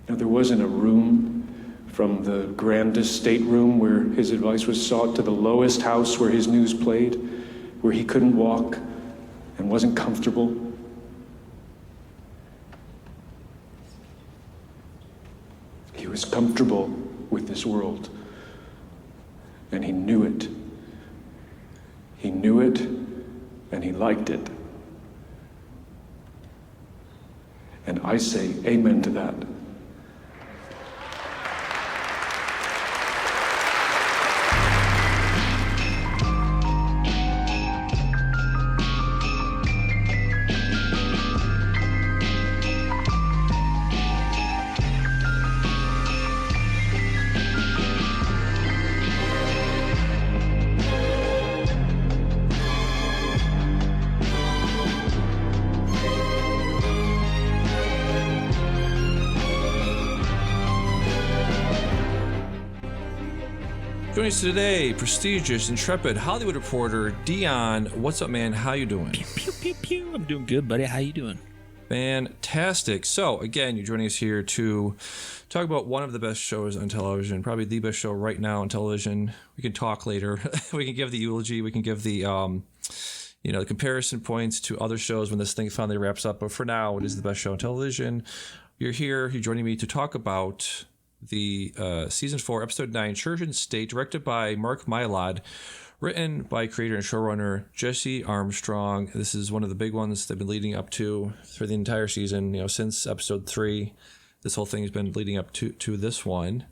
Now, there wasn't a room from the grandest stateroom where his advice was sought to the lowest house where his news played, where he couldn't walk and wasn't comfortable. He was comfortable with this world, and he knew it. He knew it, and he liked it. And I say amen to that. Joining us today, prestigious, intrepid Hollywood reporter Dion. What's up, man? How you doing? Pew, pew, pew, pew. I'm doing good, buddy. How you doing? Fantastic. So, again, you're joining us here to talk about one of the best shows on television, probably the best show right now on television. We can talk later. We can give the eulogy. We can give the, the comparison points to other shows when this thing finally wraps up. But for now, it is the best show on television. You're here. You're joining me to talk about the season 4, episode 9, Church and State, directed by Mark Mylod, written by creator and showrunner Jesse Armstrong. This is one of the big ones they've been leading up to for the entire season. Since episode 3, this whole thing has been leading up to this one.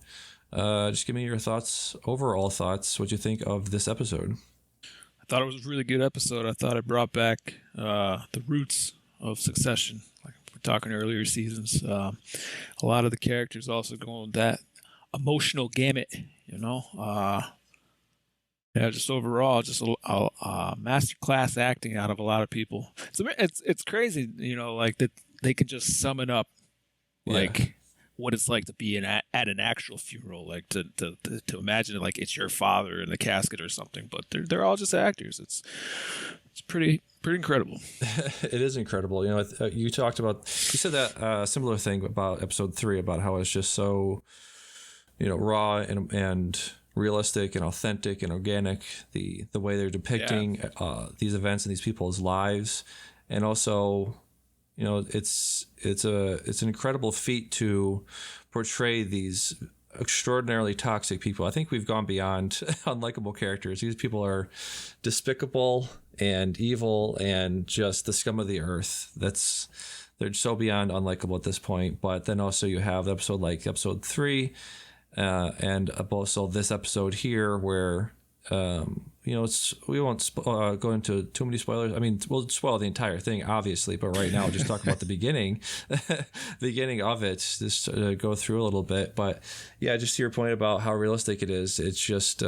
Just give me your thoughts, overall thoughts. What you think of this episode? I thought it was a really good episode. I thought it brought back the roots of Succession, like we're talking earlier seasons. A lot of the characters also going that emotional gamut, just overall, just a masterclass acting out of a lot of people. So it's crazy, like that they can just sum it up, like what it's like to be at an actual funeral, like to imagine it like it's your father in the casket or something. But they're all just actors. It's pretty incredible. It is incredible. You said that similar thing about episode 3 about how it's just so, raw and realistic and authentic and organic, the way they're depicting these events and these people's lives. And also, it's an incredible feat to portray these extraordinarily toxic people. I think we've gone beyond unlikable characters. These people are despicable and evil and just the scum of the earth. They're so beyond unlikable at this point. But then also you have episode like episode 3, and also this episode here where we won't go into too many spoilers. I mean, we'll spoil the entire thing, obviously, but right now we'll just talk about the beginning of it, just go through a little bit. But yeah, just to your point about how realistic it is, it's just,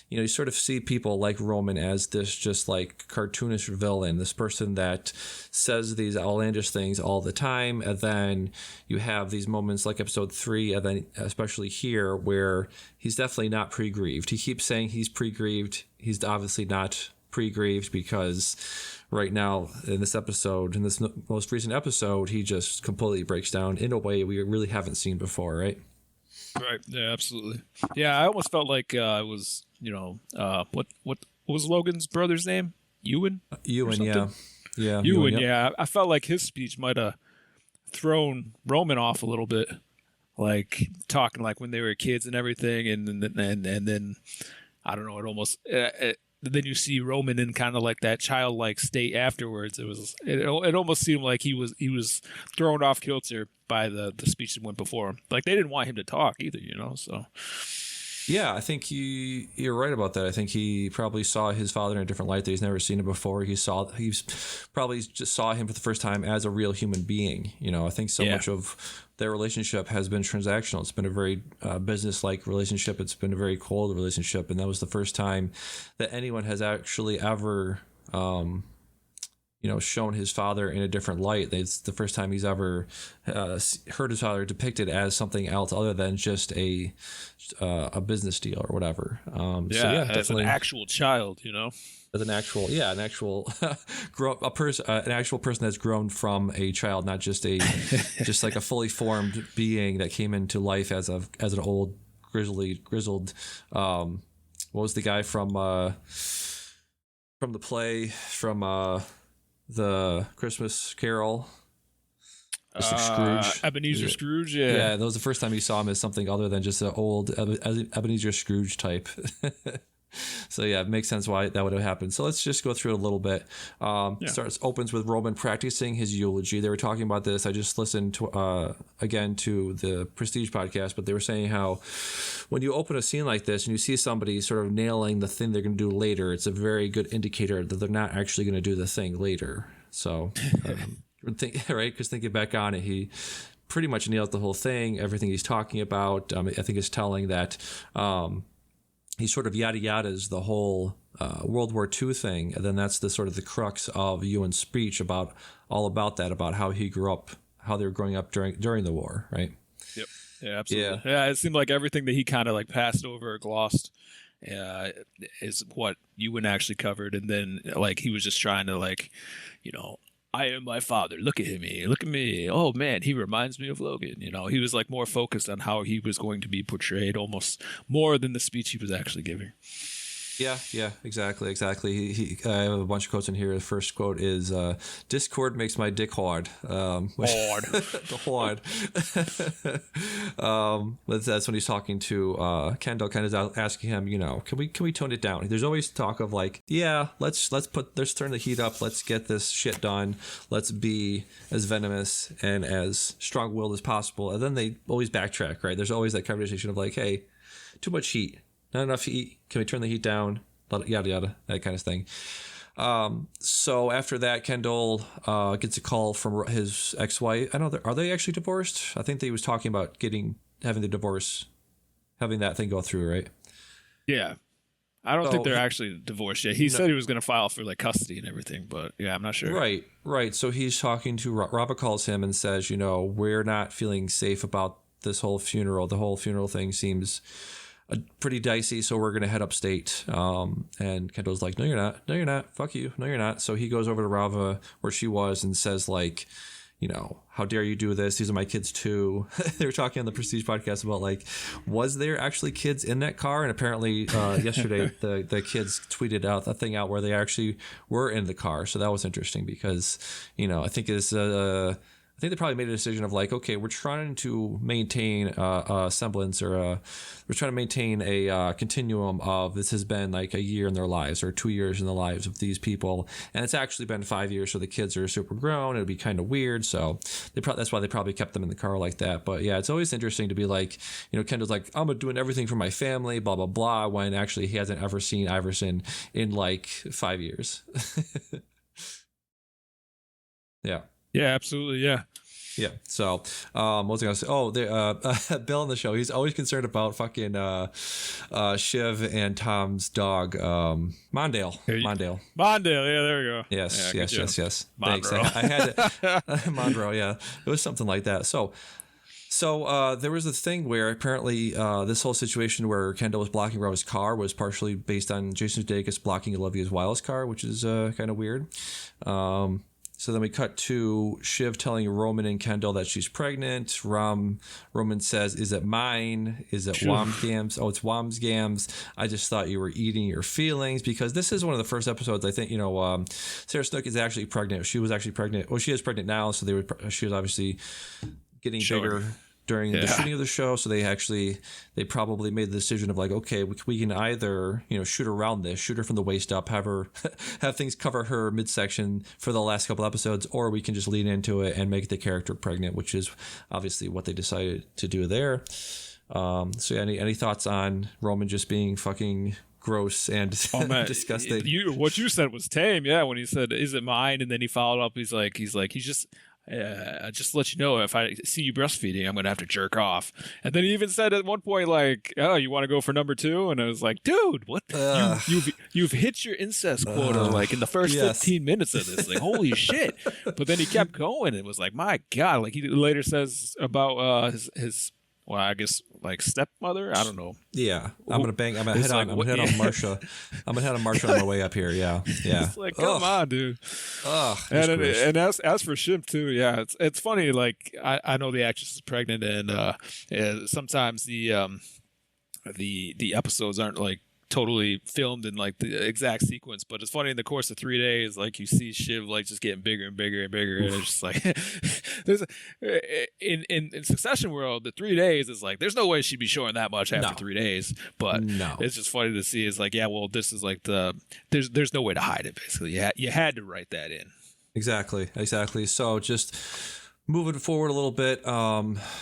you sort of see people like Roman as this just like cartoonish villain, this person that says these outlandish things all the time. And then you have these moments like episode 3, and then especially here where he's definitely not pre-grieved. He keeps saying he's pre-grieved. He's obviously not pre-grieved because right now in this most recent episode, he just completely breaks down in a way we really haven't seen before, right? Right. Yeah, absolutely. Yeah, I almost felt like it was, what was Logan's brother's name? Ewan? Ewan, yeah. Yeah. Ewan, yeah. I felt like his speech might have thrown Roman off a little bit, like talking like when they were kids and everything, and then I don't know, it almost then you see Roman in kind of like that childlike state afterwards. It almost seemed like he was thrown off kilter by the speech that went before him. Like they didn't want him to talk either, so. Yeah, I think you're right about that. I think he probably saw his father in a different light that he's never seen him before. He's probably just saw him for the first time as a real human being. I think so much of their relationship has been transactional. It's been a very business-like relationship. It's been a very cold relationship, and that was the first time that anyone has actually ever shown his father in a different light. It's the first time he's ever heard his father depicted as something else other than just a business deal or whatever. As definitely an actual child, as an actual grow a person, an actual person that's grown from a child, not just just like a fully formed being that came into life as an old grizzled. What was the guy from the play from the Christmas Carol? Mr. Scrooge. Ebenezer Scrooge, yeah. Yeah, that was the first time you saw him as something other than just an old Ebenezer Scrooge type. So yeah, it makes sense why that would have happened. So let's just go through it a little bit. Opens with Roman practicing his eulogy. They were talking about this. I just listened to again to the Prestige podcast, but they were saying how when you open a scene like this and you see somebody sort of nailing the thing they're going to do later, it's a very good indicator that they're not actually going to do the thing later. So, right? Because thinking back on it, he pretty much nails the whole thing. Everything he's talking about, I think, is telling that. He sort of yada yadas the whole World War II thing, and then that's the sort of the crux of Ewan's speech about how he grew up, how they were growing up during the war, right? Yep. Yeah, absolutely. Yeah, it seemed like everything that he kind of like passed over or glossed is what Ewan actually covered, and then like he was just trying to I am my father. Look at him. Look at me. Oh man, he reminds me of Logan. He was like more focused on how he was going to be portrayed, almost more than the speech he was actually giving. Yeah, exactly. I have a bunch of quotes in here. The first quote is, "Discord makes my dick hard." Hard. The hard. That's when he's talking to Kendall, kind of asking him, can we tone it down? There's always talk of like, yeah, let's turn the heat up. Let's get this shit done. Let's be as venomous and as strong-willed as possible. And then they always backtrack, right? There's always that conversation of like, hey, too much heat. Not enough heat. Can we turn the heat down? Yada yada, that kind of thing. So after that, Kendall gets a call from his ex-wife. I don't know. Are they actually divorced? I think they was talking about having the divorce, having that thing go through, right? Yeah, I don't think they're actually divorced yet. He said he was going to file for like custody and everything, but yeah, I'm not sure. Right. So he's talking to Robert, calls him and says, we're not feeling safe about this whole funeral. The whole funeral thing seems pretty dicey, so we're gonna head upstate. And Kendall's like, no you're not, fuck you, no you're not. So he goes over to Rava where she was and says like, how dare you do this, these are my kids too. They were talking on the Prestige podcast about like, was there actually kids in that car? And apparently yesterday the kids tweeted out that thing out where they actually were in the car. So that was interesting because I think I think they probably made a decision of like, okay, we're trying to maintain a semblance, or we're trying to maintain a continuum of this has been like a year in their lives or 2 years in the lives of these people, and it's actually been 5 years, so the kids are super grown. It'd be kind of weird, so that's why they probably kept them in the car like that. But yeah, it's always interesting to be like, Kendall's like, I'm doing everything for my family, blah blah blah, when actually he hasn't ever seen Iverson in like 5 years. Yeah. Yeah, absolutely. Yeah. Yeah. So, what was I gonna say? Oh, Bill on the show. He's always concerned about fucking Shiv and Tom's dog, Mondale. Mondale. Yeah, there we go. Yes. Thanks. Monroe. I had it. Monroe. Yeah, it was something like that. So there was a thing where apparently this whole situation where Kendall was blocking Rose's car was partially based on Jason Sudeikis blocking Olivia Wilde's car, which is kind of weird. So then we cut to Shiv telling Roman and Kendall that she's pregnant. Roman says, is it mine? Is it Wamsgams? Oh, it's Wamsgams. I just thought you were eating your feelings, because this is one of the first episodes. I think, Sarah Snook is actually pregnant. She was actually pregnant. Well, she is pregnant now. So she was obviously getting bigger during the shooting of the show. So they probably made the decision of like, okay, we can either, shoot around this, shoot her from the waist up, have things cover her midsection for the last couple episodes, or we can just lean into it and make the character pregnant, which is obviously what they decided to do there. So any thoughts on Roman just being fucking gross and disgusting? What you said was tame. Yeah. When he said, is it mine? And then he followed up. He's just, just to let you know, if I see you breastfeeding, I'm gonna have to jerk off. And then he even said at one point, like, "Oh, you want to go for number 2?" And I was like, "Dude, what? You've hit your incest quota like in the first 15 minutes of this. Like, holy shit!" But then he kept going. And it was like, my God. Like he later says about his well, I guess like stepmother. I don't know. Yeah, I'm gonna head on Marsha. I'm gonna head on Marsha on my way up here. Yeah. It's like, come on, dude. And as for Shiv too, yeah, it's funny. Like I know the actress is pregnant, and sometimes the episodes aren't like totally filmed in like the exact sequence, but it's funny, in the course of 3 days, like you see Shiv like just getting bigger and bigger and bigger. And it's just like there's in Succession world, the 3 days is like there's no way she'd be showing that much after 3 days, but it's just funny to see. It's like, yeah, well, this is like there's no way to hide it, basically. You had to write that in. Exactly. So just moving forward a little bit,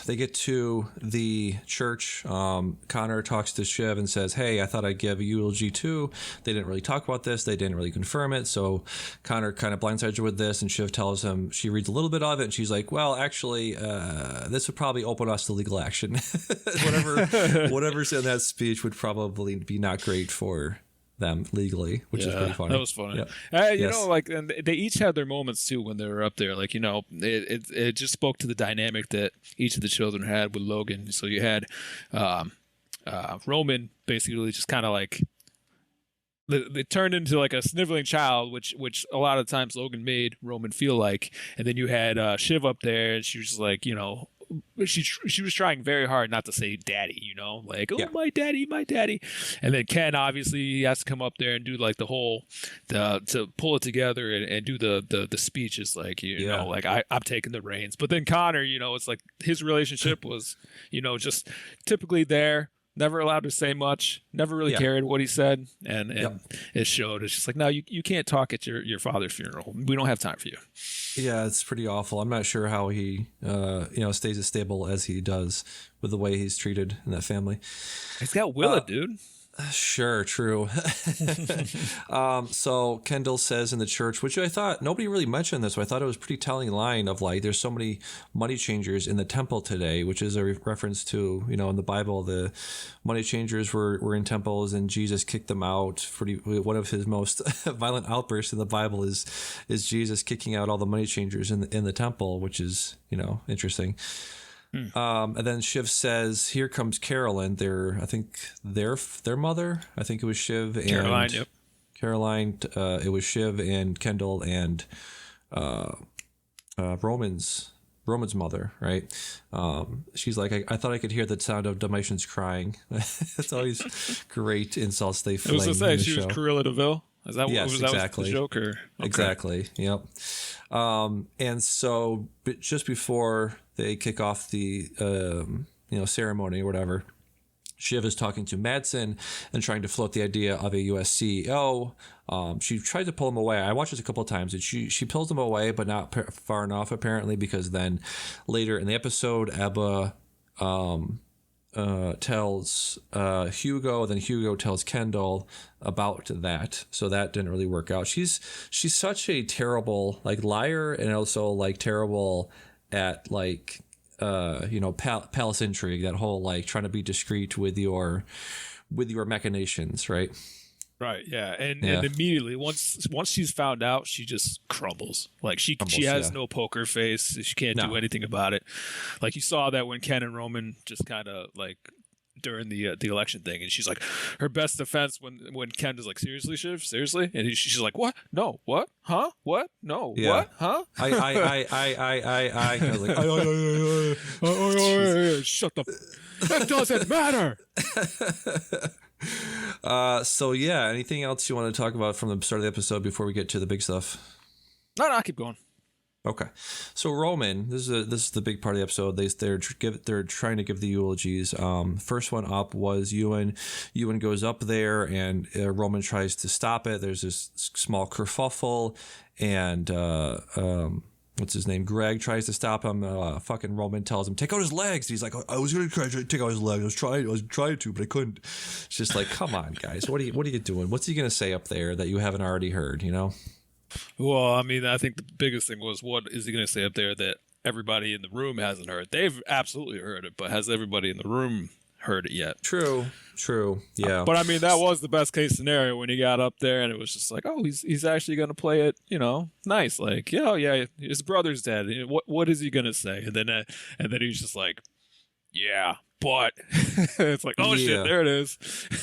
they get to the church. Connor talks to Shiv and says, "Hey, I thought I'd give a eulogy too. They didn't really talk about this. They didn't really confirm it." So Connor kind of blindsides her with this, and Shiv tells him, she reads a little bit of it, and she's like, "Well, actually, this would probably open us to legal action." Whatever's in that speech would probably be not great for them legally, which is pretty funny. That was funny. Yeah. You know, like, and they each had their moments too when they were up there. Like, you know, it just spoke to the dynamic that each of the children had with Logan. So you had Roman basically just kind of like they turned into like a sniveling child, which a lot of times Logan made Roman feel like. And then you had Shiv up there, and she was just like, you know, she was trying very hard not to say daddy, you know, like, oh, my daddy. And then Ken, obviously, he has to come up there and do like the whole to pull it together and do the speech. Is like, you know, like I'm taking the reins. But then Connor, you know, it's like his relationship was, you know, just typically there, never allowed to say much, never really cared what he said, and it showed. It's just like, no, you can't talk at your father's funeral. We don't have time for you. Yeah, it's pretty awful. I'm not sure how he, stays as stable as he does with the way he's treated in that family. He's got Willa, dude. Sure, true. So Kendall says in the church, which I thought nobody really mentioned this, but I thought it was a pretty telling line of like, there's so many money changers in the temple today, which is a reference to, you know, in the Bible, the money changers were in temples and Jesus kicked them out. One of his most violent outbursts in the Bible is Jesus kicking out all the money changers in the temple, which is, you know, interesting. And then Shiv says, "Here comes Carolyn." I think their mother. I think it was Shiv and Caroline. Yep. Caroline. It was Shiv and Kendall and Roman's mother, right? She's like, I thought I could hear the sound of Dalmatians crying. That's always great insults they fling. I was going to say, she was Cruella de Vil. Is that yes, was exactly. That was the joke? Or? Okay. Exactly. Yep. And so, just before they kick off the ceremony or whatever, Shiv is talking to Madsen and trying to float the idea of a U.S. CEO. She tried to pull him away. I watched this a couple of times, and she pulls him away, but not far enough apparently, because then later in the episode, Ebba tells Hugo, then Hugo tells Kendall about that, so that didn't really work out. She's such a terrible like liar, and also like terrible at like palace intrigue, that whole like trying to be discreet with your machinations, right? Right, yeah. And immediately once she's found out, she just crumbles. Like she has no poker face. She can't do anything about it. Like you saw that when Ken and Roman just kind of like during the election thing, and she's like, her best defense when Ken is like, seriously, Shiv, seriously, and she's like, what? No, what? Huh? What? No, what? Huh? I was like, shut the. It doesn't matter. So yeah, anything else you want to talk about from the start of the episode before we get to the big stuff? No, keep going. Okay, so Roman, this is the big part of the episode. They're trying to give the eulogies. First one up was Ewan. Ewan goes up there, and Roman tries to stop it. There's this small kerfuffle, and what's his name? Greg tries to stop him. Fucking Roman tells him, take out his legs. He's like, I was gonna try to take out his legs. I was trying to, but I couldn't. It's just like, come on, guys. What are you doing? What's he gonna say up there that you haven't already heard? You know? Well, I mean, I think the biggest thing was, what is he going to say up there that everybody in the room hasn't heard? They've absolutely heard it, but has everybody in the room heard it yet? True. Yeah. But I mean, that was the best case scenario when he got up there, and it was just like, oh, he's actually going to play it, nice. Like, yeah, his brother's dead. What is he going to say? And then he's just like, yeah, but it's like, oh shit, there it is.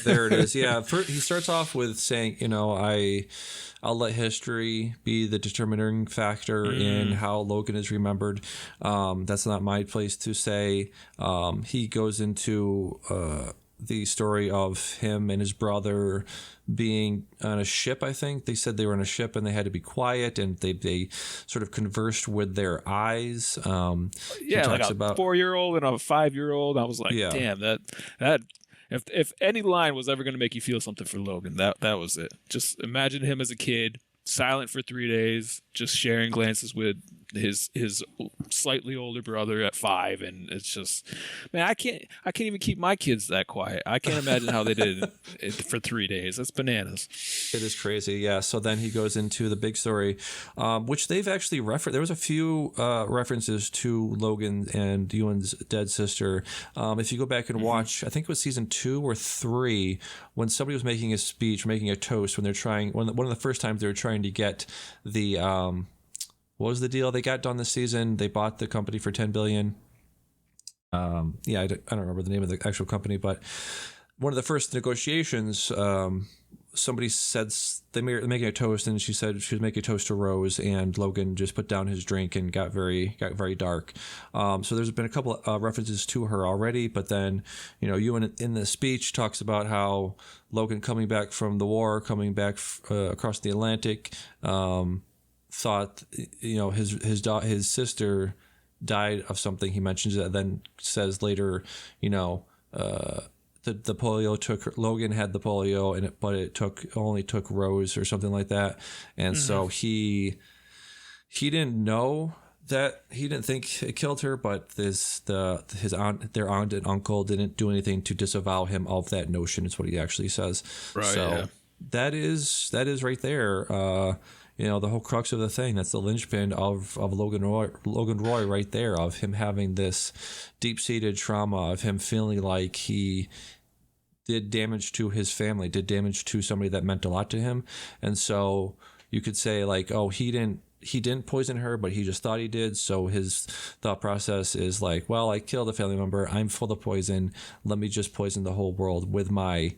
There it is. Yeah. He starts off with saying, I'll let history be the determining factor in how Logan is remembered. That's not my place to say. He goes into the story of him and his brother being on a ship. I think they said they were on a ship and they had to be quiet, and they sort of conversed with their eyes. Yeah, like a 4-year-old and a 5-year-old. I was like, damn, that if any line was ever going to make you feel something for Logan, that was it. Just imagine him as a kid, silent for 3 days, just sharing glances with his slightly older brother at 5, and it's just, man, I can't even keep my kids that quiet. I can't imagine how they did it for 3 days. That's bananas. It is crazy, yeah. So then he goes into the big story, which they've actually referenced. There was a few references to Logan and Ewan's dead sister. If you go back and watch, I think it was season 2 or 3, when somebody was making a speech, making a toast, when they're trying, one of the first times they were trying to get the what was the deal they got done this season? They bought the company for $10 billion. I don't remember the name of the actual company, but one of the first negotiations, somebody said they were making a toast, and she said she was making a toast to Rose, and Logan just put down his drink and got very dark. So there's been a couple of references to her already, but then Ewan in the speech talks about how Logan coming back from the war, coming back across the Atlantic, thought his sister died of something. He mentions it, and then says later, the polio took Logan had the polio, but it only took Rose or something like that, and so he didn't know that, he didn't think it killed her, but their aunt and uncle didn't do anything to disavow him of that notion. Is what he actually says. Right. So yeah. that is right there. The whole crux of the thing. That's the linchpin of Logan Roy right there, of him having this deep-seated trauma, of him feeling like he did damage to his family, did damage to somebody that meant a lot to him. And so you could say, like, oh, he didn't poison her, but he just thought he did. So his thought process is like, well, I killed a family member, I'm full of poison, let me just poison the whole world with my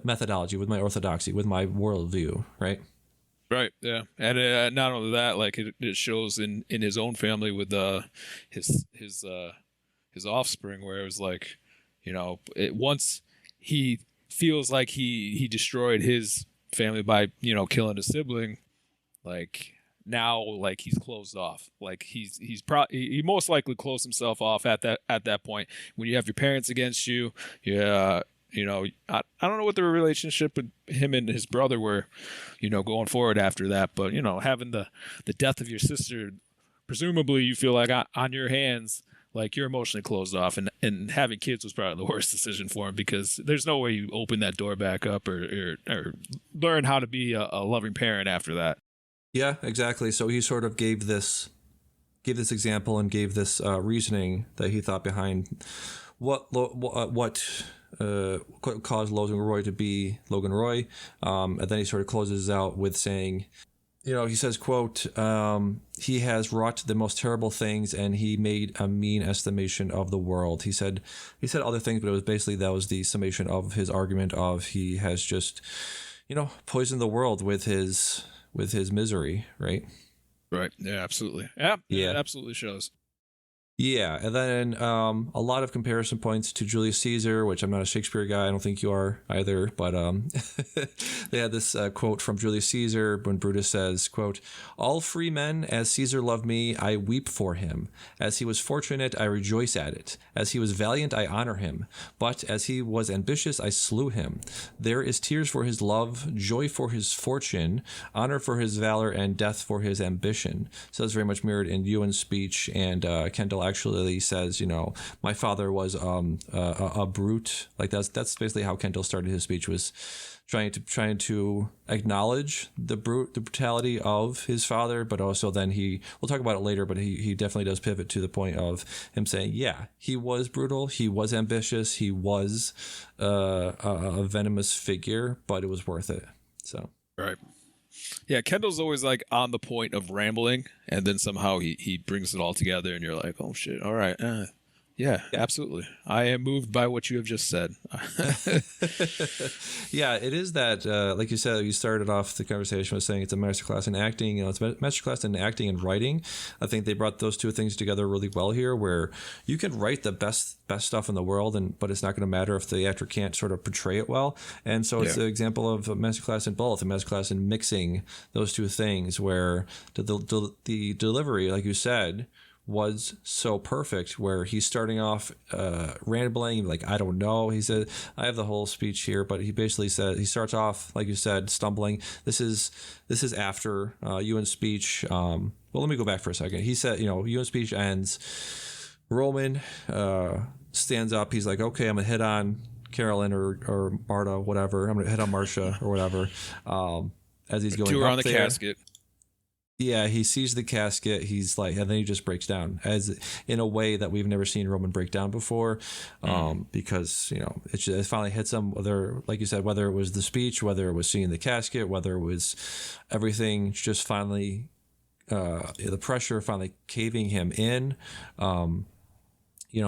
methodology, with my orthodoxy, with my worldview, right? Right. Yeah. And not only that, like it shows in his own family with his offspring, where it was like, once he feels like he destroyed his family by killing a sibling, like now, like he's closed off. Like he most likely closed himself off at that point when you have your parents against you. Yeah. I don't know what the relationship with him and his brother were, going forward after that. But, having the death of your sister, presumably you feel like on your hands, like you're emotionally closed off. And having kids was probably the worst decision for him, because there's no way you open that door back up or learn how to be a loving parent after that. Yeah, exactly. So he sort of gave this example and gave this reasoning that he thought behind what caused Logan Roy to be Logan Roy. And then he sort of closes out with saying, he says, quote, he has wrought the most terrible things, and he made a mean estimation of the world. He said other things, but it was basically, that was the summation of his argument of he has just, poisoned the world with his misery, right? Right. Yeah, absolutely. Yeah. It absolutely shows. Yeah, and then a lot of comparison points to Julius Caesar, which I'm not a Shakespeare guy. I don't think you are either. But they had this quote from Julius Caesar when Brutus says, quote, "All free men, as Caesar loved me, I weep for him. As he was fortunate, I rejoice at it. As he was valiant, I honor him. But as he was ambitious, I slew him. There is tears for his love, joy for his fortune, honor for his valor, and death for his ambition." So that's very much mirrored in Ewan's speech, and Kendall actually says, my father was a brute. Like that's basically how Kendall started his speech, was trying to acknowledge the brutality of his father, but also then we'll talk about it later, but he definitely does pivot to the point of him saying, yeah, he was brutal, he was ambitious, he was a venomous figure, but it was worth it. So Right. Yeah, Kendall's always like on the point of rambling, and then somehow he brings it all together, and you're like, oh shit, all right, yeah, absolutely. I am moved by what you have just said. Yeah, it is that, like you said, you started off the conversation with saying it's a masterclass in acting. It's a masterclass in acting and writing. I think they brought those two things together really well here, where you can write the best stuff in the world, but it's not going to matter if the actor can't sort of portray it well. And so it's an example of a masterclass in both, a masterclass in mixing those two things, where the delivery, like you said, was so perfect, where he's starting off rambling, like, I don't know. He said, I have the whole speech here, but he basically said, he starts off, like you said, stumbling. This is after Ewan's speech. Well, let me go back for a second. He said, Ewan's speech ends. Roman stands up. He's like, okay, I'm going to hit on Carolyn or Marta, whatever. I'm going to hit on Marcia or whatever. As he's going to her up on the there. casket. Yeah, he sees the casket. He's like, and then he just breaks down, as in a way that we've never seen Roman break down before, because it finally hits him. Whether, like you said, whether it was the speech, whether it was seeing the casket, whether it was everything, just finally, the pressure finally caving him in.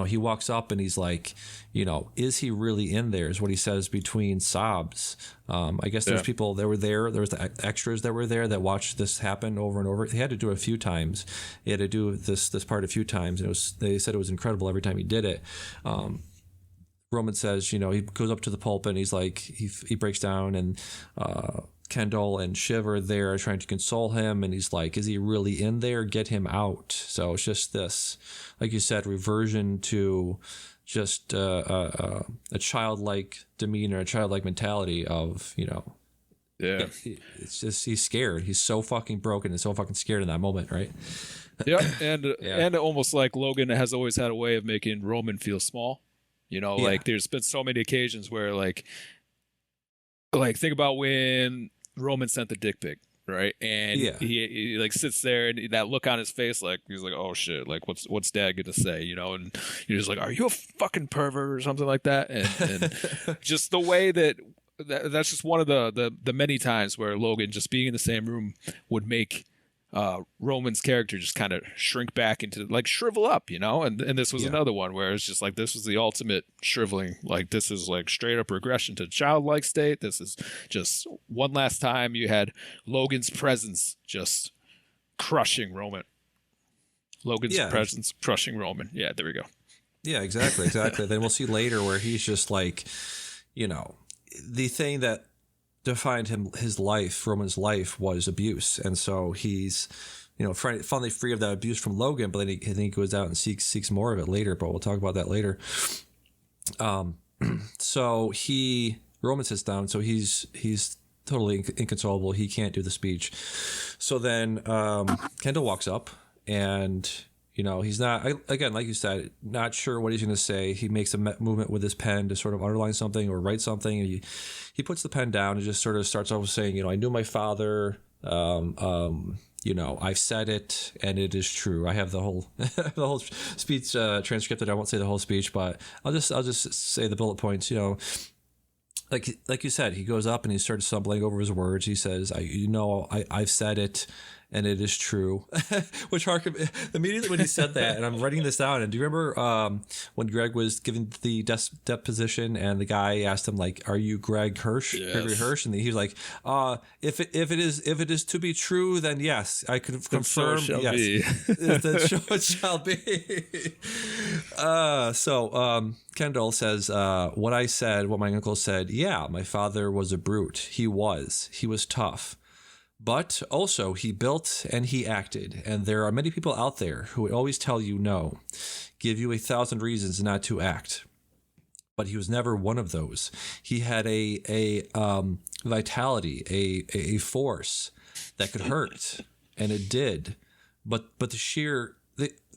He walks up and he's like, is he really in there, is what he says between sobs. I guess there's people that were there. There was the extras that were there that watched this happen over and over. He had to do it a few times. He had to do this part a few times. And they said it was incredible every time he did it. Roman says, he goes up to the pulpit and he's like, he breaks down, and Kendall and Shiv are there trying to console him, and he's like, is he really in there? Get him out. So it's just this, like you said, reversion to just a childlike demeanor, a childlike mentality of, it's just, he's scared. He's so fucking broken and so fucking scared in that moment, right? Yeah, and almost like Logan has always had a way of making Roman feel small. Like there's been so many occasions where like think about when Roman sent the dick pic, right? And he like sits there, and that look on his face, like he's like, oh shit, like what's dad gonna say, and you're just like, are you a fucking pervert or something like that? And just the way that's just one of the many times where Logan just being in the same room would make Roman's character just kind of shrink back into, like, shrivel up, and this was another one where it's just like, this was the ultimate shriveling. Like, this is like straight up regression to childlike state. This is just one last time you had Logan's presence just crushing Roman. Logan's presence crushing Roman. Yeah, there we go. Yeah, exactly. Then we'll see later where he's just like, the thing that defined Roman's life was abuse, and so he's finally free of that abuse from Logan, but then he goes out and seeks more of it later, but we'll talk about that later. So Roman sits down, so he's totally inconsolable. He can't do the speech. So then Kendall walks up, and he's not, again, like you said, not sure what he's going to say. He makes a movement with his pen to sort of underline something or write something. And he puts the pen down and just sort of starts off with saying, I knew my father. I've said it, and it is true. I have the whole speech transcripted. I won't say the whole speech, but I'll just say the bullet points. Like you said, he goes up and he starts stumbling over his words. He says, I've said it, and it is true. Which immediately when he said that, and I'm writing this down, and do you remember when Greg was giving the deposition, and the guy asked him, like, are you Greg Hirsch? Yes. Gregory Hirsch? And he was like, if it is to be true, then yes, I could confirm. So Yes, it shall be. Kendall says, what my uncle said, yeah, my father was a brute. He was tough. But also he built and he acted. And there are many people out there who would always tell you no, give you 1,000 reasons not to act. But he was never one of those. He had a vitality, a force that could hurt, and it did. But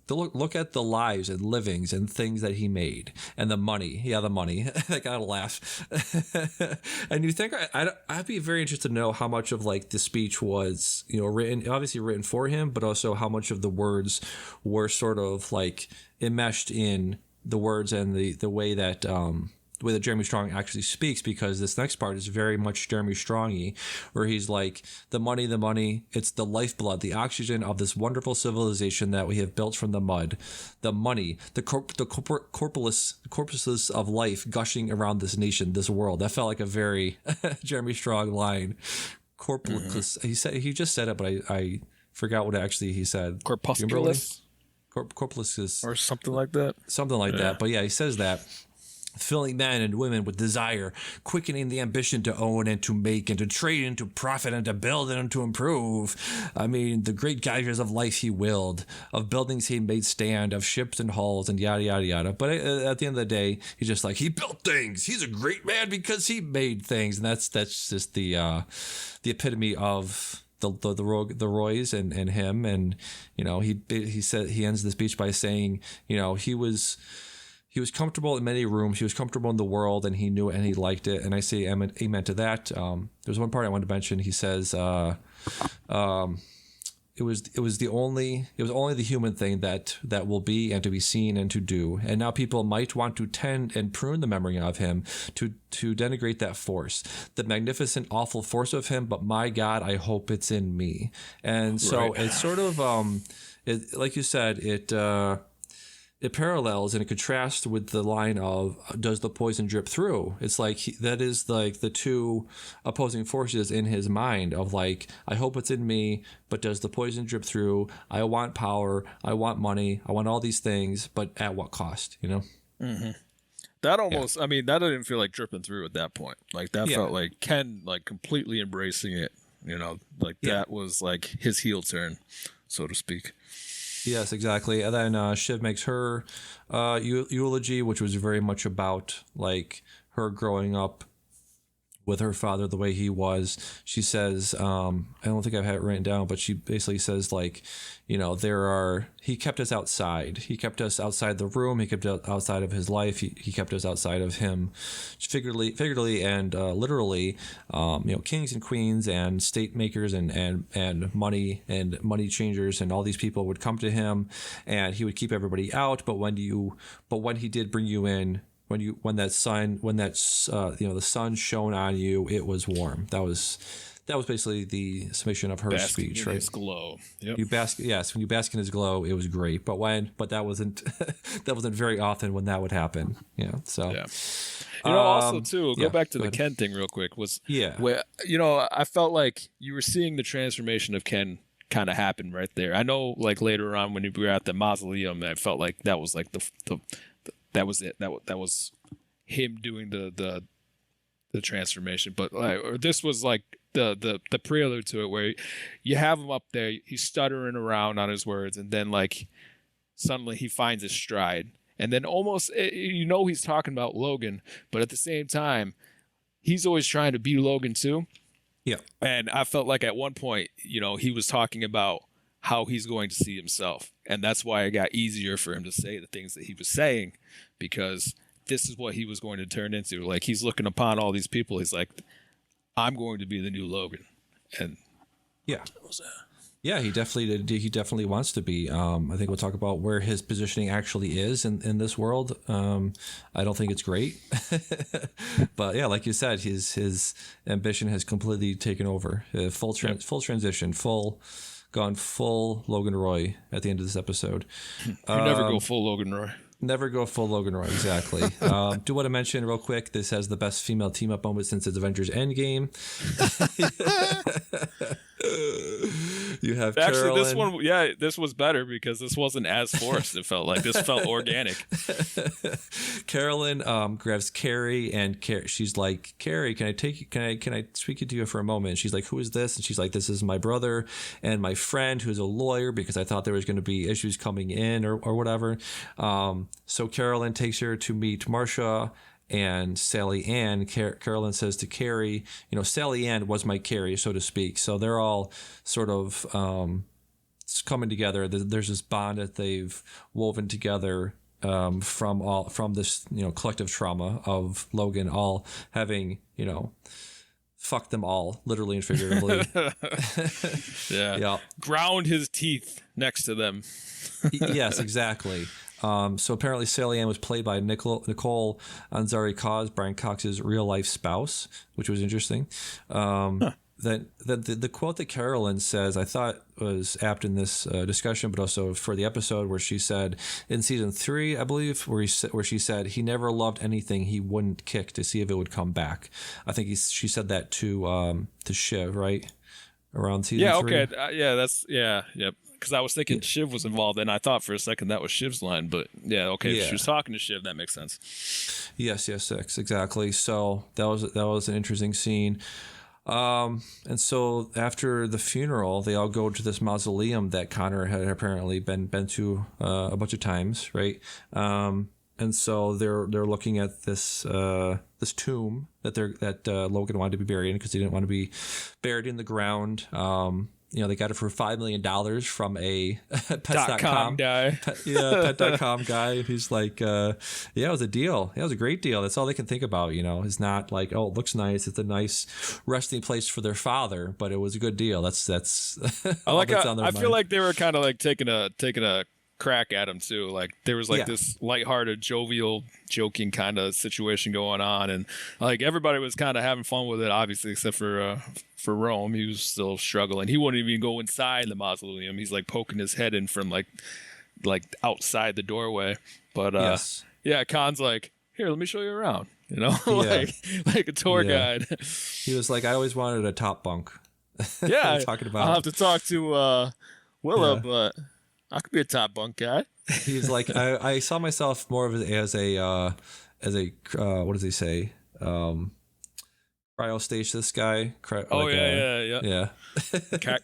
look at the lives and livings and things that he made and the money. Yeah, the money. I gotta laugh. And you think I'd be very interested to know how much of like the speech was, obviously written for him, but also how much of the words were sort of like enmeshed in the words and the way that Jeremy Strong actually speaks, because this next part is very much Jeremy Strongy, where he's like, the money, it's the lifeblood, the oxygen of this wonderful civilization that we have built from the mud. The money, the corpuses of life gushing around this nation, this world. That felt like a very Jeremy Strong line. Corpulus. He just said it, but I forgot what actually he said. Corpusculus? Corpulus is, or something like that. Something like that. But yeah, he says that. Filling men and women with desire, quickening the ambition to own and to make and to trade and to profit and to build and to improve. I mean, the great geysers of life he willed, of buildings he made stand, of ships and hulls and yada, yada, yada. But at the end of the day, he's just like, he built things. He's a great man because he made things. And that's just the epitome of the Roys and him. And, he said, he ends the speech by saying, he was comfortable in many rooms. He was comfortable in the world, and he knew it, and he liked it. And I say amen to that. There's one part I wanted to mention. He says, it was only the human thing that will be and to be seen and to do. And now people might want to tend and prune the memory of him, to denigrate that force, the magnificent, awful force of him. But my God, I hope it's in me. And so It's sort of, like you said, it parallels and it contrasts with the line of, does the poison drip through? It's like that is like the two opposing forces in his mind of like, I hope it's in me, but does the poison drip through? I want power, I want money, I want all these things, but at what cost, Mm-hmm. That almost, I mean, that didn't feel like dripping through at that point. Like that felt like Ken like completely embracing it, that was like his heel turn, so to speak. Yes, exactly. And then Shiv makes her eulogy, which was very much about like her growing up with her father the way he was. She says, I don't think I've had it written down, but she basically says like, he kept us outside. He kept us outside the room. He kept us outside of his life. He kept us outside of him, figuratively and literally. Kings and queens and state makers and money changers and all these people would come to him, and he would keep everybody out. But when he did bring you in, when the sun shone on you, it was warm. That was basically the summation of her speech, right? His glow. Yep. When you bask in his glow, it was great. But that wasn't very often when that would happen. So yeah. Also too, go back to the Ken thing real quick. Where I felt like you were seeing the transformation of Ken kind of happen right there. I know, like later on when we were at the mausoleum, I felt like that was like that was it. That was him doing the transformation. But this was like the prelude to it, where you have him up there, he's stuttering around on his words, and then like suddenly he finds his stride, and then almost he's talking about Logan, but at the same time he's always trying to be Logan too. Yeah. And I felt like at one point, he was talking about how he's going to see himself. And that's why it got easier for him to say the things that he was saying, because this is what he was going to turn into. Like, he's looking upon all these people. He's like, I'm going to be the new Logan. And yeah, he definitely wants to be. I think we'll talk about where his positioning actually is in this world. I don't think it's great, but yeah, like you said, his ambition has completely taken over. Full transition, gone full Logan Roy at the end of this episode. You never go full Logan Roy. Never go full Logan Roy, exactly. Do want to mention real quick, this has the best female team-up moment since its Avengers Endgame. You have actually Carolyn. this was better because this wasn't as forced. It felt like this felt organic. Carolyn grabs Carrie, and she's like, Carrie, can I speak to you for a moment? And she's like, who is this? And she's like, this is my brother and my friend who's a lawyer, because I thought there was going to be issues coming in or whatever. So Carolyn takes her to meet Marcia and Sally Ann. Carolyn says to Carrie, Sally Ann was my Carrie, so to speak. So they're all sort of coming together. There's this bond that they've woven together from this collective trauma of Logan all having fuck them all, literally and figuratively. Yeah. Ground his teeth next to them. Yes, exactly. So apparently Sally Ann was played by Nicole Anzari Cause, Brian Cox's real life spouse, which was interesting. Then the quote that Carolyn says, I thought was apt in this discussion, but also for the episode, where she said in season 3, I believe, where she said he never loved anything he wouldn't kick to see if it would come back. I think she said that to Shiv, right? Around season 3. Yeah, okay. Yep. Because I was thinking Shiv was involved, and I thought for a second that was Shiv's line, but if she was talking to Shiv, that makes sense. Yes, exactly. So that was an interesting scene. And so after the funeral, they all go to this mausoleum that Connor had apparently been to a bunch of times, right? And so they're looking at this tomb that Logan wanted to be buried in, because he didn't want to be buried in the ground. They got it for $5 million from a pets.com guy. Pet.com guy. He's like, it was a deal. It was a great deal. That's all they can think about, It's not like, oh, it looks nice. It's a nice resting place for their father, but it was a good deal. That's I feel like they were kind of like taking a crack at him too. Like there was this lighthearted, jovial, joking kind of situation going on, and like everybody was kind of having fun with it, obviously, except for Rome. He was still struggling. He wouldn't even go inside the mausoleum. He's like poking his head in from like outside the doorway. But Khan's like, here, let me show you around. Like a tour guide. He was like, I always wanted a top bunk. Yeah, talking about. I'll have to talk to Willa, but I could be a top bunk guy. He's like, I saw myself more of as a what does he say? Cryostasis guy. Yeah.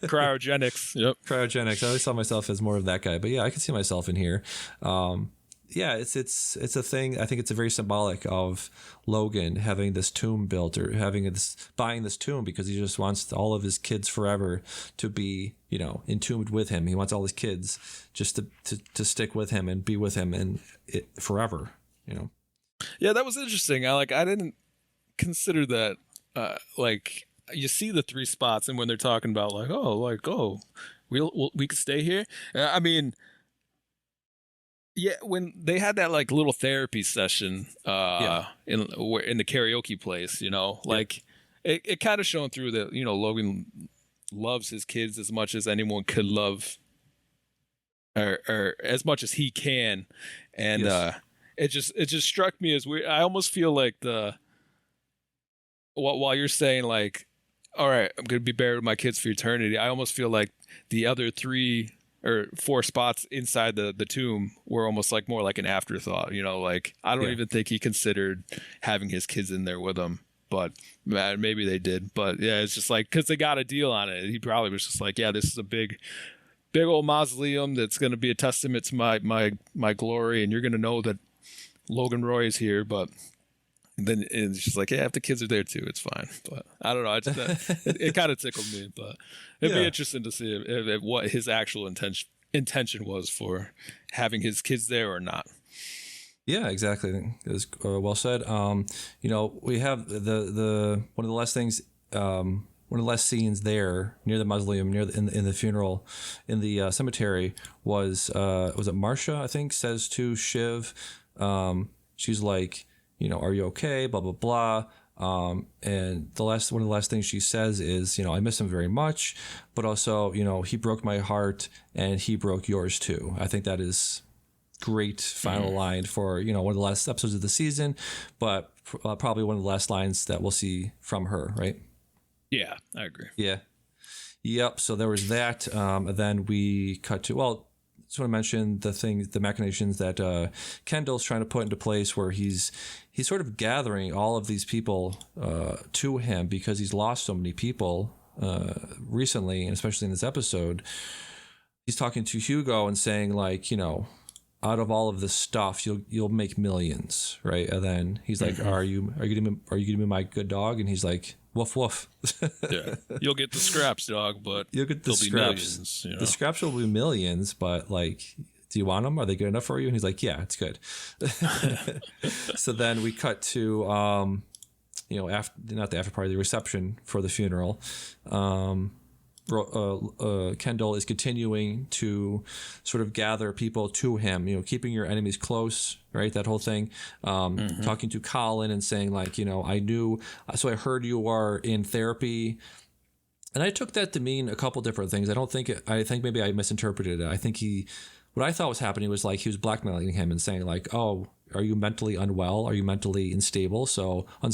Cryogenics. Yep. Cryogenics. I always saw myself as more of that guy, but I can see myself in here. It's a thing. I think it's a very symbolic of Logan having this tomb built, or buying this tomb, because he just wants all of his kids forever to be, entombed with him. He wants all his kids just to stick with him and be with him and forever. Yeah, that was interesting. I didn't consider that. You see the 3 spots, and when they're talking about we could stay here. I mean. Yeah, when they had that little therapy session in the karaoke place, it kind of shone through that Logan loves his kids as much as anyone could love, or as much as he can, and it just struck me as weird. I almost feel like while you're saying all right, I'm gonna be buried with my kids for eternity, I almost feel like the other 3 or 4 spots inside the tomb were almost more like an afterthought. I don't even think he considered having his kids in there with him, but maybe they did. But yeah, it's just because they got a deal on it. He probably was just this is a big old mausoleum that's going to be a testament to my glory, and you're going to know that Logan Roy is here. But then it's just if the kids are there too, it's fine. But I don't know. It kind of tickled me, but it'd be interesting to see if what his actual intention was for having his kids there or not. Yeah, exactly. It was well said. We have the one of the last things, one of the last scenes there near the mausoleum, in the funeral, in the cemetery was it Marcia, I think, says to Shiv, she's like, are you okay? Blah, blah, blah. And one of the last things she says is, I miss him very much, but also, he broke my heart and he broke yours too. I think that is great final line for, one of the last episodes of the season, but probably one of the last lines that we'll see from her, right? Yeah, I agree. Yeah. Yep. So there was that. And then we cut to, just want to mention the machinations that Kendall's trying to put into place, where he's sort of gathering all of these people to him, because he's lost so many people recently, and especially in this episode. He's talking to Hugo and saying out of all of this stuff, you'll make millions, right? And then he's like, are you gonna be my good dog? And he's like, woof woof. Yeah, you'll get the scraps, dog, but You'll get the there'll be scraps. millions, you know? The scraps will be millions, but like, do you want them? Are they good enough for you? And he's like, yeah, it's good. So then we cut to, after, not the after party, the reception for the funeral. Kendall is continuing to sort of gather people to him, keeping your enemies close, right? That whole thing. Talking to Colin and saying like, so I heard you are in therapy. And I took that to mean a couple different things. I think maybe I misinterpreted it. I think what I thought was happening was like he was blackmailing him and saying like, oh, are you mentally unwell? Are you mentally unstable? So I